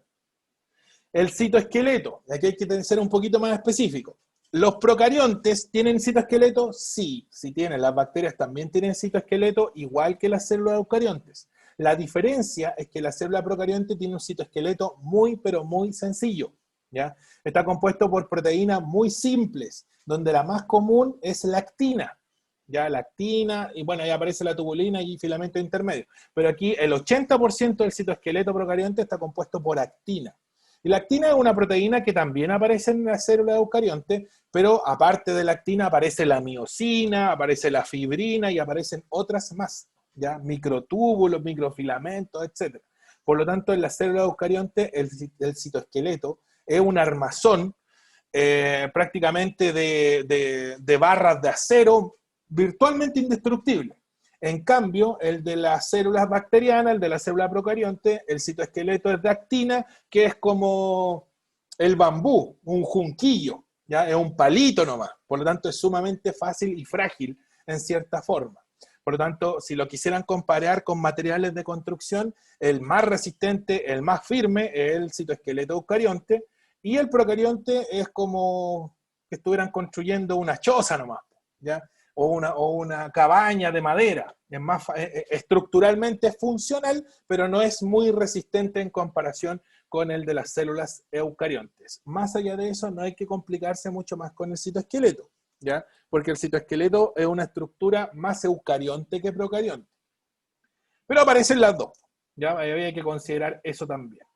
Speaker 1: El citoesqueleto, aquí hay que ser un poquito más específico. ¿Los procariontes tienen citoesqueleto? Sí, sí tienen. Las bacterias también tienen citoesqueleto, igual que las células eucariontes. La diferencia es que la célula procarionte tiene un citoesqueleto muy, pero muy sencillo. ¿Ya? Está compuesto por proteínas muy simples, donde la más común es la actina. ya la actina, y bueno, ahí aparece la tubulina y filamento intermedio. Pero aquí el 80% del citoesqueleto procarionte está compuesto por actina. Y la actina es una proteína que también aparece en la célula eucarionte, pero aparte de la actina aparece la miosina, aparece la fibrina y aparecen otras más, ya microtúbulos, microfilamentos, etc. Por lo tanto, en la célula eucarionte el citoesqueleto es un armazón prácticamente de barras de acero virtualmente indestructible. En cambio, el de las células bacterianas, el de la célula procarionte, el citoesqueleto es de actina, que es como el bambú, un junquillo, ¿ya? Es un palito nomás. Por lo tanto, es sumamente fácil y frágil en cierta forma. Por lo tanto, si lo quisieran comparar con materiales de construcción, el más resistente, el más firme, es el citoesqueleto eucarionte, y el procarionte es como que estuvieran construyendo una choza nomás, ¿ya? O una cabaña de madera. Es más, estructuralmente es funcional, pero no es muy resistente en comparación con el de las células eucariontes. Más allá de eso, no hay que complicarse mucho más con el citoesqueleto, ¿ya? Porque el citoesqueleto es una estructura más eucarionte que procarionte. Pero aparecen las dos, ¿ya? Había que considerar eso también.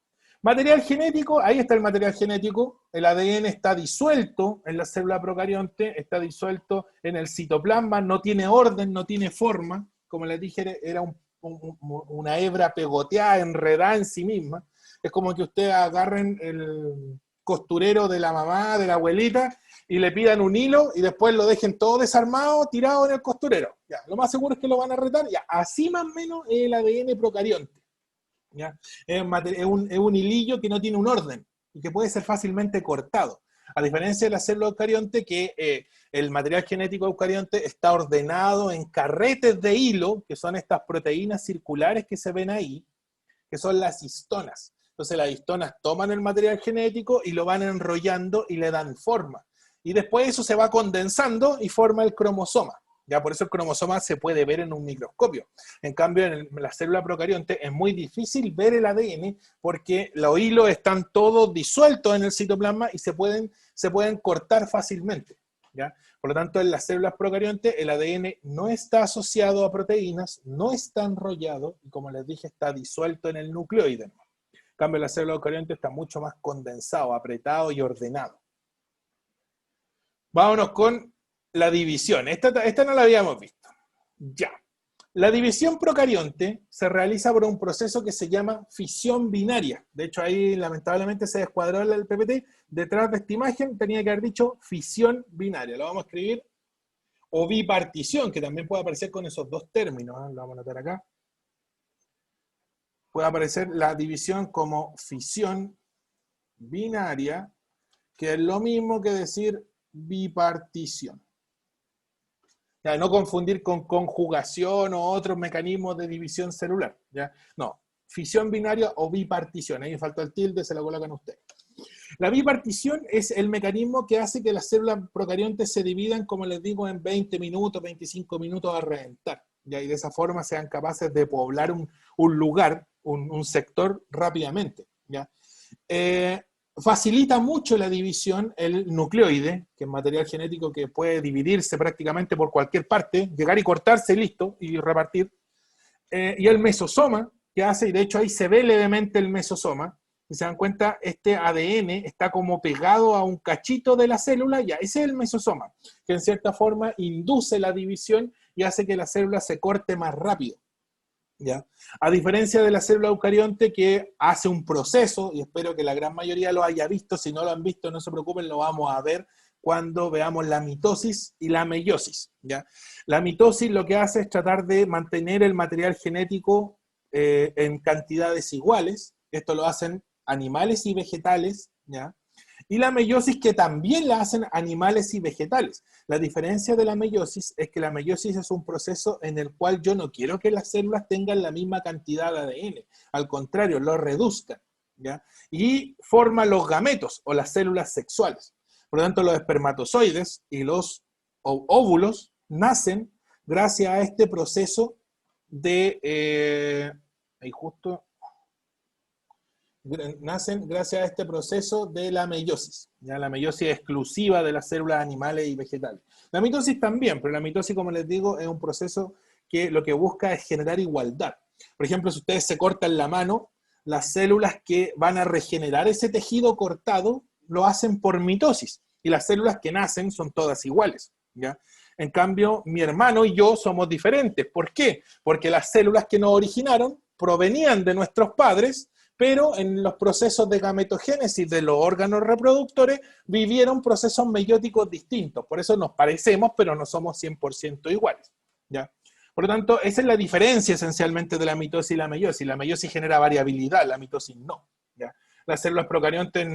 Speaker 1: Material genético, ahí está el material genético, el ADN está disuelto en la célula procarionte, está disuelto en el citoplasma, no tiene orden, no tiene forma, como les dije, era una hebra pegoteada, enredada en sí misma. Es como que ustedes agarren el costurero de la mamá, de la abuelita, y le pidan un hilo y después lo dejen todo desarmado, tirado en el costurero. Ya, lo más seguro es que lo van a retar, ya, así más o menos es el ADN procarionte. ¿Ya? Es un hilillo que no tiene un orden y que puede ser fácilmente cortado. A diferencia de la célula eucarionte, que el material genético eucarionte está ordenado en carretes de hilo, que son estas proteínas circulares que se ven ahí, que son las histonas. Entonces las histonas toman el material genético y lo van enrollando y le dan forma. Y después eso se va condensando y forma el cromosoma. Ya por eso el cromosoma se puede ver en un microscopio. En cambio, en la célula procarionte es muy difícil ver el ADN porque los hilos están todos disueltos en el citoplasma y se pueden cortar fácilmente, ¿ya? Por lo tanto, en las células procariontes el ADN no está asociado a proteínas, no está enrollado y, como les dije, está disuelto en el nucleoide. En cambio, la célula eucarionte está mucho más condensado, apretado y ordenado. Vámonos con la división. Esta no la habíamos visto. Ya. La división procarionte se realiza por un proceso que se llama fisión binaria. De hecho, ahí lamentablemente se descuadró el PPT. Detrás de esta imagen tenía que haber dicho fisión binaria. Lo vamos a escribir. O bipartición, que también puede aparecer con esos dos términos. Lo vamos a anotar acá. Puede aparecer la división como fisión binaria, que es lo mismo que decir bipartición. Ya, no confundir con conjugación o otros mecanismos de división celular. ¿Ya? No, fisión binaria o bipartición. Ahí me faltó el tilde, se lo colocan ustedes. La bipartición es el mecanismo que hace que las células procariontes se dividan, como les digo, en 20 minutos, 25 minutos a reventar. ¿Ya? Y de esa forma sean capaces de poblar un lugar, un sector rápidamente. ¿Ya? Facilita mucho la división el nucleoide, que es material genético que puede dividirse prácticamente por cualquier parte, llegar y cortarse y listo, y repartir. Y el mesosoma, que hace, y de hecho ahí se ve levemente el mesosoma, si se dan cuenta, este ADN está como pegado a un cachito de la célula, ya, ese es el mesosoma, que en cierta forma induce la división y hace que la célula se corte más rápido. ¿Ya? A diferencia de la célula eucarionte que hace un proceso, y espero que la gran mayoría lo haya visto, si no lo han visto no se preocupen, lo vamos a ver cuando veamos la mitosis y la meiosis. ¿Ya? La mitosis lo que hace es tratar de mantener el material genético en cantidades iguales, esto lo hacen animales y vegetales, ¿ya? Y la meiosis que también la hacen animales y vegetales. La diferencia de la meiosis es que la meiosis es un proceso en el cual yo no quiero que las células tengan la misma cantidad de ADN. Al contrario, lo reduzcan, ¿ya? Y forma los gametos o las células sexuales. Por lo tanto, los espermatozoides y los óvulos nacen gracias a este proceso de... ahí justo... nacen gracias a este proceso de la meiosis. ¿Ya? La meiosis es exclusiva de las células animales y vegetales. La mitosis también, pero la mitosis, como les digo, es un proceso que lo que busca es generar igualdad. Por ejemplo, si ustedes se cortan la mano, las células que van a regenerar ese tejido cortado lo hacen por mitosis, y las células que nacen son todas iguales, ¿ya? En cambio, mi hermano y yo somos diferentes. ¿Por qué? Porque las células que nos originaron provenían de nuestros padres, pero en los procesos de gametogénesis de los órganos reproductores vivieron procesos meióticos distintos. Por eso nos parecemos, pero no somos 100% iguales, ¿ya? Por lo tanto, esa es la diferencia esencialmente de la mitosis y la meiosis. La meiosis genera variabilidad, la mitosis no, ¿ya? Las células procariontes,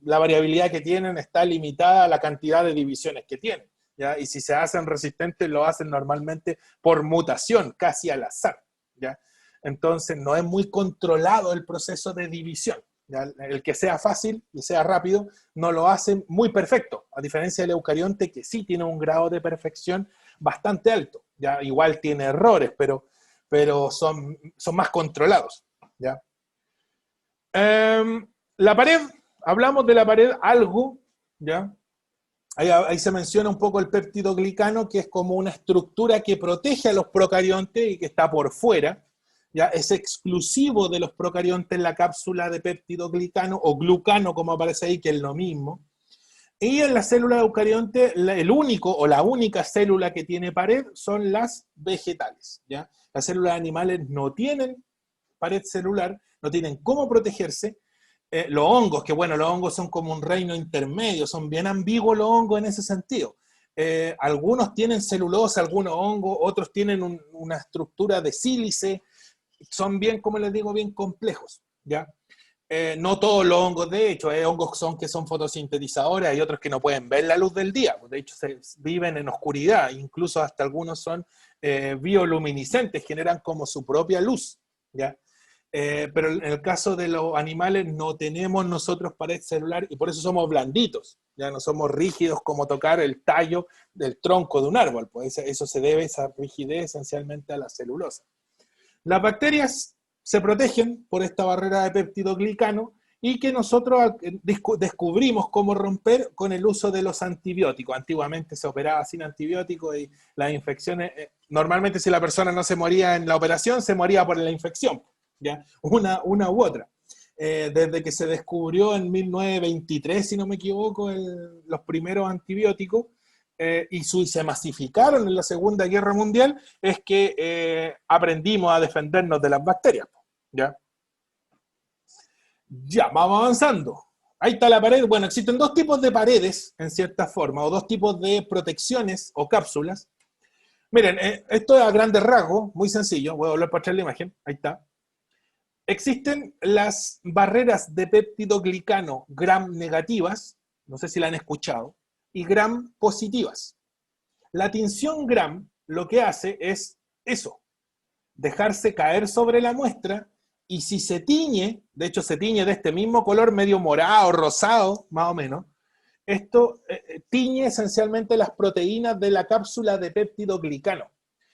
Speaker 1: la variabilidad que tienen está limitada a la cantidad de divisiones que tienen, ¿ya? Y si se hacen resistentes, lo hacen normalmente por mutación, casi al azar, ¿ya? Entonces, no es muy controlado el proceso de división, ¿ya? El que sea fácil y sea rápido no lo hace muy perfecto, a diferencia del eucarionte, que sí tiene un grado de perfección bastante alto, ¿ya? Igual tiene errores, pero son más controlados, ¿ya? La pared, hablamos de la pared algo, ¿ya? Ahí se menciona un poco el péptidoglicano, que es como una estructura que protege a los procariontes y que está por fuera, ¿ya? Es exclusivo de los procariontes la cápsula de péptidoglicano, o glucano, como aparece ahí, que es lo mismo. Y en la célula eucarionte, el único o la única célula que tiene pared son las vegetales, ¿ya? Las células animales no tienen pared celular, no tienen cómo protegerse. Los hongos, que bueno, los hongos son como un reino intermedio, son bien ambiguos los hongos en ese sentido. Algunos tienen celulosa, algunos hongos, otros tienen una estructura de sílice, son bien, como les digo, bien complejos, ¿ya? No todos los hongos, de hecho, hay hongos que son fotosintetizadores, hay otros que no pueden ver la luz del día, de hecho viven en oscuridad, incluso hasta algunos son bioluminiscentes, generan como su propia luz, ¿ya? Pero en el caso de los animales no tenemos nosotros pared celular y por eso somos blanditos, ya no somos rígidos como tocar el tallo del tronco de un árbol, pues eso se debe, esa rigidez, esencialmente a la celulosa. Las bacterias se protegen por esta barrera de péptidoglicano y que nosotros descubrimos cómo romper con el uso de los antibióticos. Antiguamente se operaba sin antibióticos y las infecciones, normalmente si la persona no se moría en la operación, se moría por la infección, ¿ya? Una u otra. Desde que se descubrió en 1923, si no me equivoco, los primeros antibióticos, y se masificaron en la Segunda Guerra Mundial, es que aprendimos a defendernos de las bacterias, ¿ya? Ya, vamos avanzando. Ahí está la pared. Bueno, existen dos tipos de paredes, en cierta forma, o dos tipos de protecciones o cápsulas. Miren, esto es a grandes rasgos, muy sencillo. Voy a volver para atrás la imagen. Ahí está. Existen las barreras de péptidoglicano gram negativas, no sé si la han escuchado, y gram positivas. La tinción gram lo que hace es eso, dejarse caer sobre la muestra, y si se tiñe, de hecho se tiñe de este mismo color, medio morado, rosado, más o menos, esto tiñe esencialmente las proteínas de la cápsula de péptidoglicano,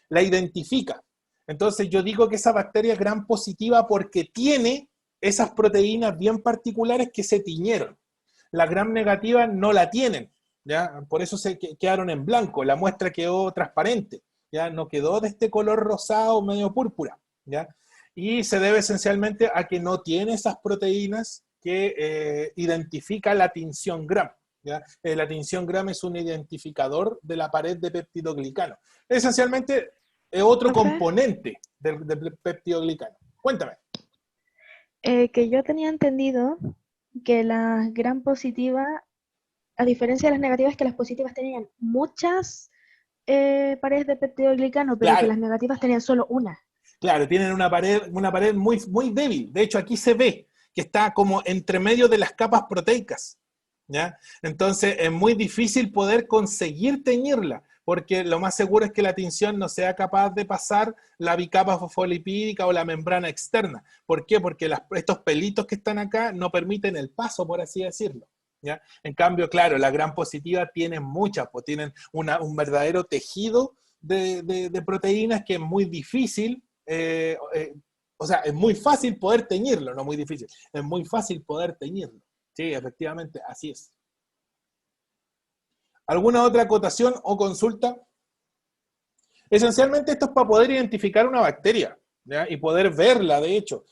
Speaker 1: la identifica. Entonces yo digo que esa bacteria es gram positiva porque tiene esas proteínas bien particulares que se tiñeron. La gram negativa no la tienen, ¿ya? Por eso se quedaron en blanco, la muestra quedó transparente, ¿ya? No quedó de este color rosado medio púrpura, ¿ya? Y se debe esencialmente a que no tiene esas proteínas que identifica la tinción gram, ¿ya? La tinción gram es un identificador de la pared de peptidoglicano. Esencialmente es otro componente del peptidoglicano. Cuéntame.
Speaker 2: Que yo tenía entendido que las gram positivas, a diferencia de las negativas, que las positivas tenían muchas paredes de peptidoglicano, pero
Speaker 1: Claro.
Speaker 2: que las negativas tenían solo una.
Speaker 1: Claro, tienen una pared muy, muy débil. De hecho, aquí se ve que está como entre medio de las capas proteicas, ¿ya? Entonces, es muy difícil poder conseguir teñirla, porque lo más seguro es que la tinción no sea capaz de pasar la bicapa fosfolipídica o la membrana externa. ¿Por qué? Porque estos pelitos que están acá no permiten el paso, por así decirlo, ¿ya? En cambio, claro, la gram positiva tienen muchas, pues tienen un verdadero tejido de proteínas que es muy difícil O sea, es muy fácil poder teñirlo, no muy difícil. Es muy fácil poder teñirlo. Sí, efectivamente, así es. ¿Alguna otra acotación o consulta? Esencialmente esto es para poder identificar una bacteria, ¿ya? Y poder verla, de hecho.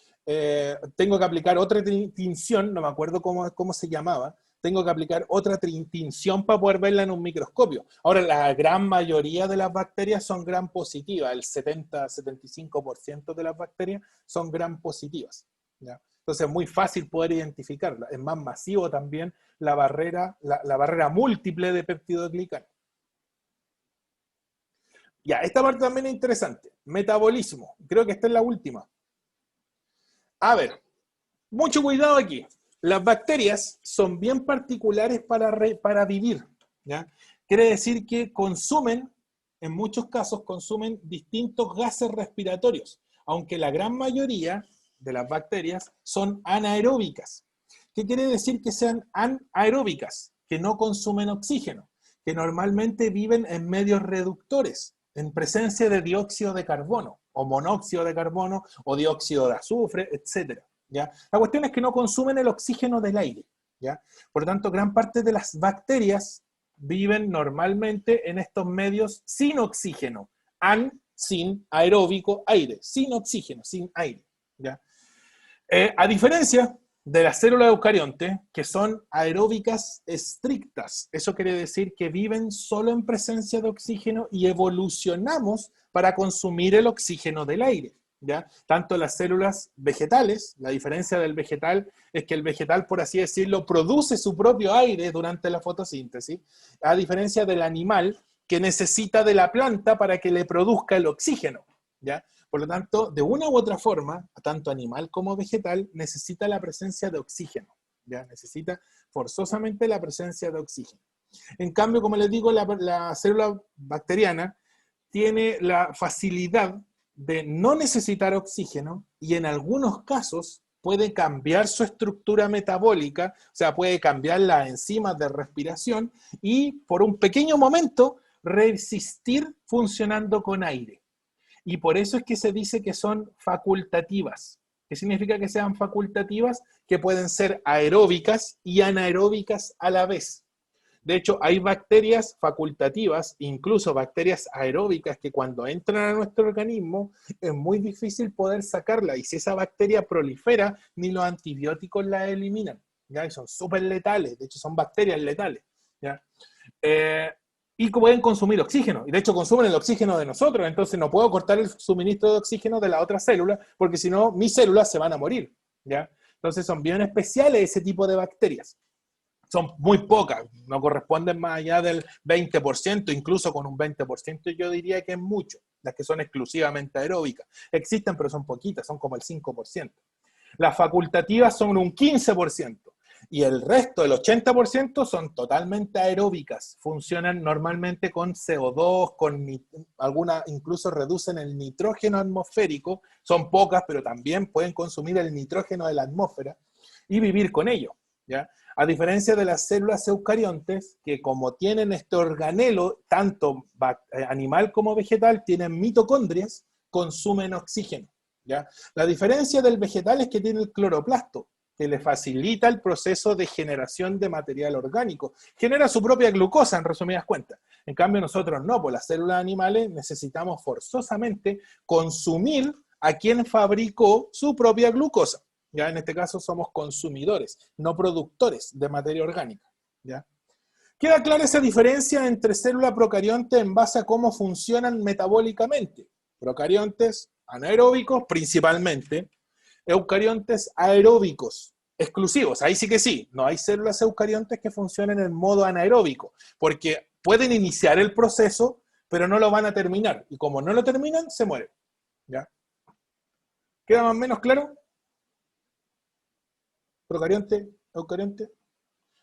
Speaker 1: Tengo que aplicar otra tinción, no me acuerdo cómo se llamaba, tengo que aplicar otra tinción para poder verla en un microscopio. Ahora, la gran mayoría de las bacterias son gram positivas, el 70-75% de las bacterias son gram positivas, ¿ya? Entonces es muy fácil poder identificarla. Es más masivo también la barrera múltiple de peptidoglicano. Ya, esta parte también es interesante. Metabolismo. Creo que esta es la última. A ver, mucho cuidado aquí. Las bacterias son bien particulares para vivir, ¿ya? Quiere decir que consumen, en muchos casos, consumen distintos gases respiratorios, aunque la gran mayoría de las bacterias son anaeróbicas. ¿Qué quiere decir que sean anaeróbicas? Que no consumen oxígeno, que normalmente viven en medios reductores, en presencia de dióxido de carbono, o monóxido de carbono, o dióxido de azufre, etc. ¿Ya? La cuestión es que no consumen el oxígeno del aire, ¿ya? Por lo tanto, gran parte de las bacterias viven normalmente en estos medios sin oxígeno, sin aeróbico, aire, sin oxígeno, sin aire, ¿ya? A diferencia de las células eucariontes, que son aeróbicas estrictas. Eso quiere decir que viven solo en presencia de oxígeno y evolucionamos para consumir el oxígeno del aire, ¿ya? Tanto las células vegetales, la diferencia del vegetal es que el vegetal, por así decirlo, produce su propio aire durante la fotosíntesis, a diferencia del animal que necesita de la planta para que le produzca el oxígeno, ¿ya? Por lo tanto, de una u otra forma, tanto animal como vegetal necesita la presencia de oxígeno, ¿ya? Necesita forzosamente la presencia de oxígeno. En cambio, como les digo, la célula bacteriana tiene la facilidad de no necesitar oxígeno y en algunos casos puede cambiar su estructura metabólica, o sea, puede cambiar las enzimas de respiración y por un pequeño momento resistir funcionando con aire. Y por eso es que se dice que son facultativas. ¿Qué significa que sean facultativas? Que pueden ser aeróbicas y anaeróbicas a la vez. De hecho, hay bacterias facultativas, incluso bacterias aeróbicas, que cuando entran a nuestro organismo es muy difícil poder sacarla. Y si esa bacteria prolifera, ni los antibióticos la eliminan, ¿ya? Y son súper letales, de hecho son bacterias letales, ¿ya? Y pueden consumir oxígeno, y de hecho consumen el oxígeno de nosotros, entonces no puedo cortar el suministro de oxígeno de la otra célula, porque si no, mis células se van a morir, ¿ya? Entonces son bien especiales ese tipo de bacterias. Son muy pocas, no corresponden más allá del 20%, incluso con un 20% yo diría que es mucho, las que son exclusivamente aeróbicas. Existen, pero son poquitas, son como el 5%. Las facultativas son un 15%. Y el resto, el 80%, son totalmente aeróbicas. Funcionan normalmente con CO2, algunas incluso reducen el nitrógeno atmosférico. Son pocas, pero también pueden consumir el nitrógeno de la atmósfera y vivir con ello, ¿ya? A diferencia de las células eucariontes, que como tienen este organelo, tanto animal como vegetal, tienen mitocondrias, consumen oxígeno, ¿ya? La diferencia del vegetal es que tiene el cloroplasto, que le facilita el proceso de generación de material orgánico. Genera su propia glucosa, en resumidas cuentas. En cambio, nosotros no, pues las células animales necesitamos forzosamente consumir a quien fabricó su propia glucosa. Ya en este caso somos consumidores, no productores de materia orgánica, ¿ya? Queda clara esa diferencia entre célula procarionte en base a cómo funcionan metabólicamente. Procariontes anaeróbicos principalmente, eucariontes aeróbicos exclusivos. Ahí sí que sí, no hay células eucariontes que funcionen en modo anaeróbico, porque pueden iniciar el proceso, pero no lo van a terminar. Y como no lo terminan, se mueren, ¿ya? ¿Queda más o menos claro? Procarionte, eucarionte.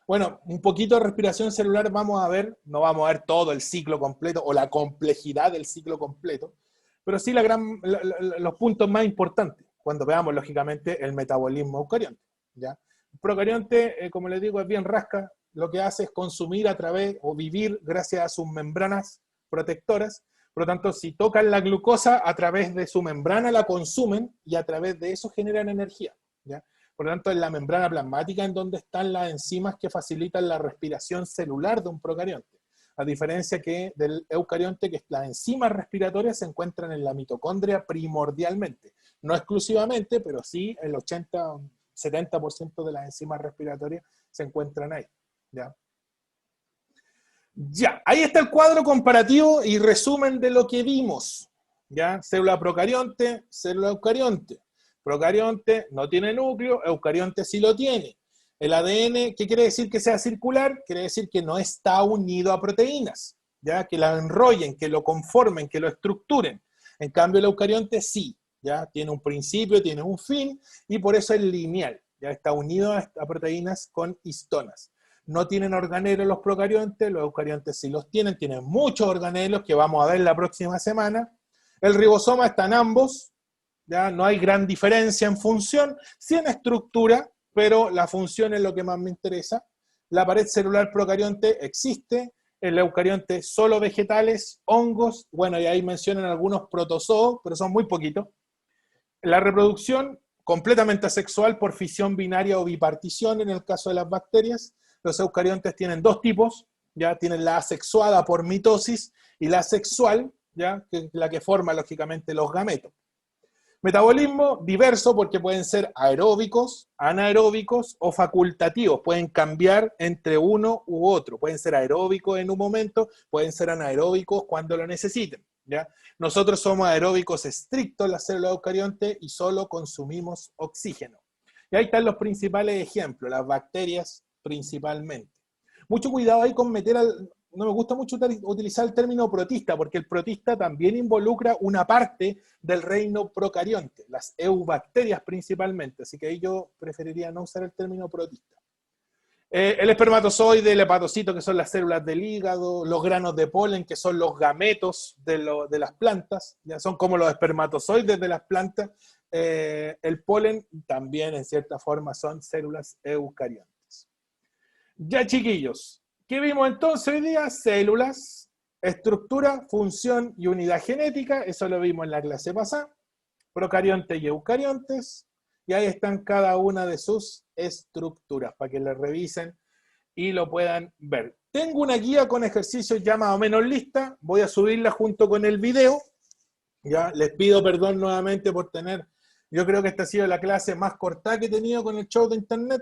Speaker 1: Bueno, un poquito de respiración celular vamos a ver, no vamos a ver todo el ciclo completo o la complejidad del ciclo completo, pero sí los puntos más importantes cuando veamos, lógicamente, el metabolismo eucarionte, ¿ya? El procarionte, como les digo, es bien rasca, lo que hace es consumir a través o vivir gracias a sus membranas protectoras, Por lo tanto, si tocan la glucosa, a través de su membrana la consumen y a través de eso generan energía, ¿ya? Por lo tanto, es la membrana plasmática en donde están las enzimas que facilitan la respiración celular de un procarionte. A diferencia que del eucarionte, que las enzimas respiratorias se encuentran en la mitocondria primordialmente. No exclusivamente, pero sí el 80-70% de las enzimas respiratorias se encuentran ahí, ¿ya? Ya, ahí está el cuadro comparativo y resumen de lo que vimos. ¿Ya? Célula procarionte, célula eucarionte. Procarionte no tiene núcleo, eucarionte sí lo tiene. El ADN, ¿qué quiere decir que sea circular? Quiere decir que no está unido a proteínas, ¿ya? Que la enrollen, que lo conformen, que lo estructuren. En cambio, el eucarionte sí, ¿ya? Tiene un principio, tiene un fin, y por eso es lineal, ¿ya? Está unido a proteínas con histonas. No tienen organelos los procariontes, los eucariontes sí los tienen muchos organelos que vamos a ver la próxima semana. El ribosoma está en ambos, ¿ya? No hay gran diferencia en función, sí en estructura, pero la función es lo que más me interesa. La pared celular procarionte existe, el eucarionte solo vegetales, hongos, bueno, y ahí mencionan algunos protozoos, pero son muy poquitos. La reproducción completamente asexual por fisión binaria o bipartición en el caso de las bacterias. Los eucariontes tienen dos tipos, ya tienen la asexuada por mitosis y la sexual, ya, que es la que forma lógicamente los gametos. Metabolismo diverso porque pueden ser aeróbicos, anaeróbicos o facultativos, pueden cambiar entre uno u otro, pueden ser aeróbicos en un momento, pueden ser anaeróbicos cuando lo necesiten, ¿ya? Nosotros somos aeróbicos estrictos, las células eucariontes, y solo consumimos oxígeno. Y ahí están los principales ejemplos, las bacterias principalmente. Mucho cuidado ahí con meter no me gusta mucho utilizar el término protista, porque el protista también involucra una parte del reino procarionte, las eubacterias principalmente, así que ahí yo preferiría no usar el término protista. El espermatozoide, el hepatocito, que son las células del hígado, los granos de polen, que son los gametos de las plantas, ya son como los espermatozoides de las plantas. El polen también, en cierta forma, son células eucariontes. Ya, chiquillos, ¿qué vimos entonces hoy día? Células, estructura, función y unidad genética, eso lo vimos en la clase pasada, procariontes y eucariontes, y ahí están cada una de sus estructuras, para que las revisen y lo puedan ver. Tengo una guía con ejercicios ya más o menos lista, voy a subirla junto con el video, ya les pido perdón nuevamente por tener, yo creo que esta ha sido la clase más corta que he tenido con el show de internet.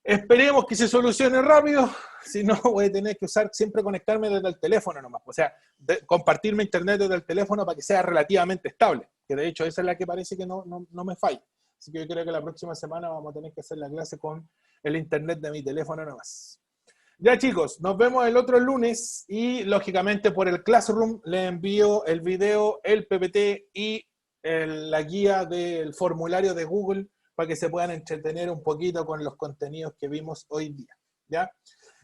Speaker 1: Esperemos que se solucione rápido, si no voy a tener que siempre conectarme desde el teléfono nomás, o sea, compartirme internet desde el teléfono para que sea relativamente estable, que de hecho esa es la que parece que no me falla. Así que yo creo que la próxima semana vamos a tener que hacer la clase con el internet de mi teléfono nomás. Ya, chicos, nos vemos el otro lunes y lógicamente por el Classroom les envío el video, el PPT y la guía del formulario de Google para que se puedan entretener un poquito con los contenidos que vimos hoy día. ¿Ya?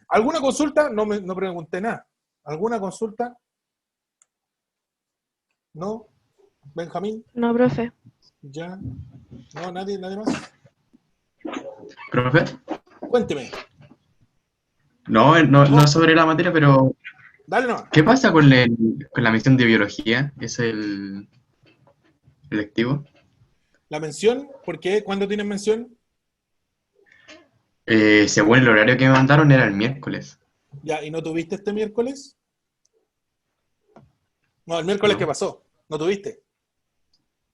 Speaker 1: ¿Alguna consulta? No pregunté nada. ¿Alguna consulta? ¿No? ¿Benjamín?
Speaker 2: No, profe.
Speaker 1: ¿Ya? ¿No? ¿Nadie más?
Speaker 4: ¿Profe?
Speaker 1: Cuénteme.
Speaker 4: No sobre la materia, pero
Speaker 1: Dale nomás.
Speaker 4: ¿qué pasa con la misión de biología? ¿Es el electivo?
Speaker 1: ¿La mención? ¿Por qué? ¿Cuándo tienen mención?
Speaker 4: Según el horario que me mandaron era el miércoles.
Speaker 1: Ya, ¿y no tuviste este miércoles? No, el miércoles
Speaker 4: No.
Speaker 1: que pasó. ¿No tuviste?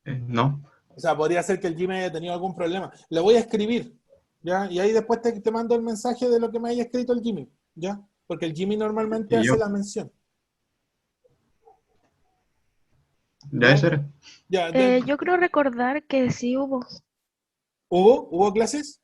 Speaker 4: No.
Speaker 1: O sea, podría ser que el Gmail haya tenido algún problema. Le voy a escribir, ¿ya? Y ahí después te mando el mensaje de lo que me haya escrito el Gmail, ¿ya? Porque el Gmail normalmente
Speaker 4: ¿Y
Speaker 1: hace
Speaker 4: yo?
Speaker 1: la mención.
Speaker 4: ¿Ya eso era?
Speaker 1: Ya,
Speaker 2: Yo creo recordar que sí hubo.
Speaker 1: ¿Hubo clases?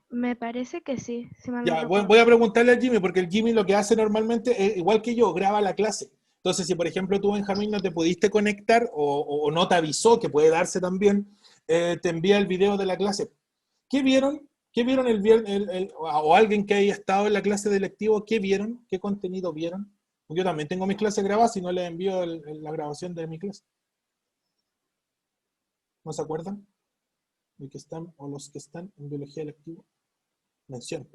Speaker 2: Me parece que sí, si mal no
Speaker 1: Ya,
Speaker 2: recuerdo.
Speaker 1: voy a preguntarle al Jimmy, porque el Jimmy lo que hace normalmente es, igual que yo, graba la clase. Entonces, si por ejemplo tú, Benjamín, no te pudiste conectar o no te avisó, que puede darse también, te envía el video de la clase. ¿Qué vieron? ¿Qué vieron el viernes? O alguien que haya estado en la clase de lectivo, ¿qué vieron? ¿Qué contenido vieron? Yo también tengo mis clases grabadas y no les envío la grabación de mi clase. ¿No se acuerdan? ¿De que están, o los que están en biología lectivo? Mención.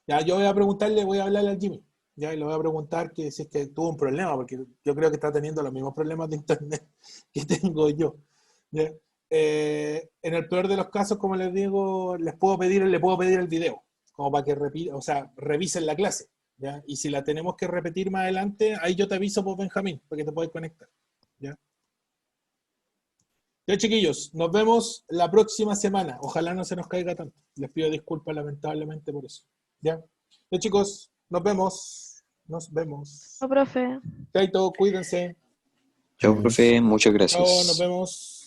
Speaker 1: Ya, yo voy a preguntarle, voy a hablarle al Jimmy. Ya, y le voy a preguntar que si es que tuvo un problema, porque yo creo que está teniendo los mismos problemas de internet que tengo yo. ¿Ya? En el peor de los casos, como les digo, le puedo pedir el video, como para que revisen la clase. ¿Ya? Y si la tenemos que repetir más adelante, ahí yo te aviso por Benjamín, para que te puedas conectar. ¿Ya? Ya, chiquillos, nos vemos la próxima semana. Ojalá no se nos caiga tanto. Les pido disculpas lamentablemente por eso. ¿Ya? Ya, chicos, nos vemos. Nos vemos.
Speaker 2: No, profe.
Speaker 1: Chaito, cuídense.
Speaker 3: Chao, profe, muchas
Speaker 1: Chao, nos
Speaker 3: gracias.
Speaker 1: vemos.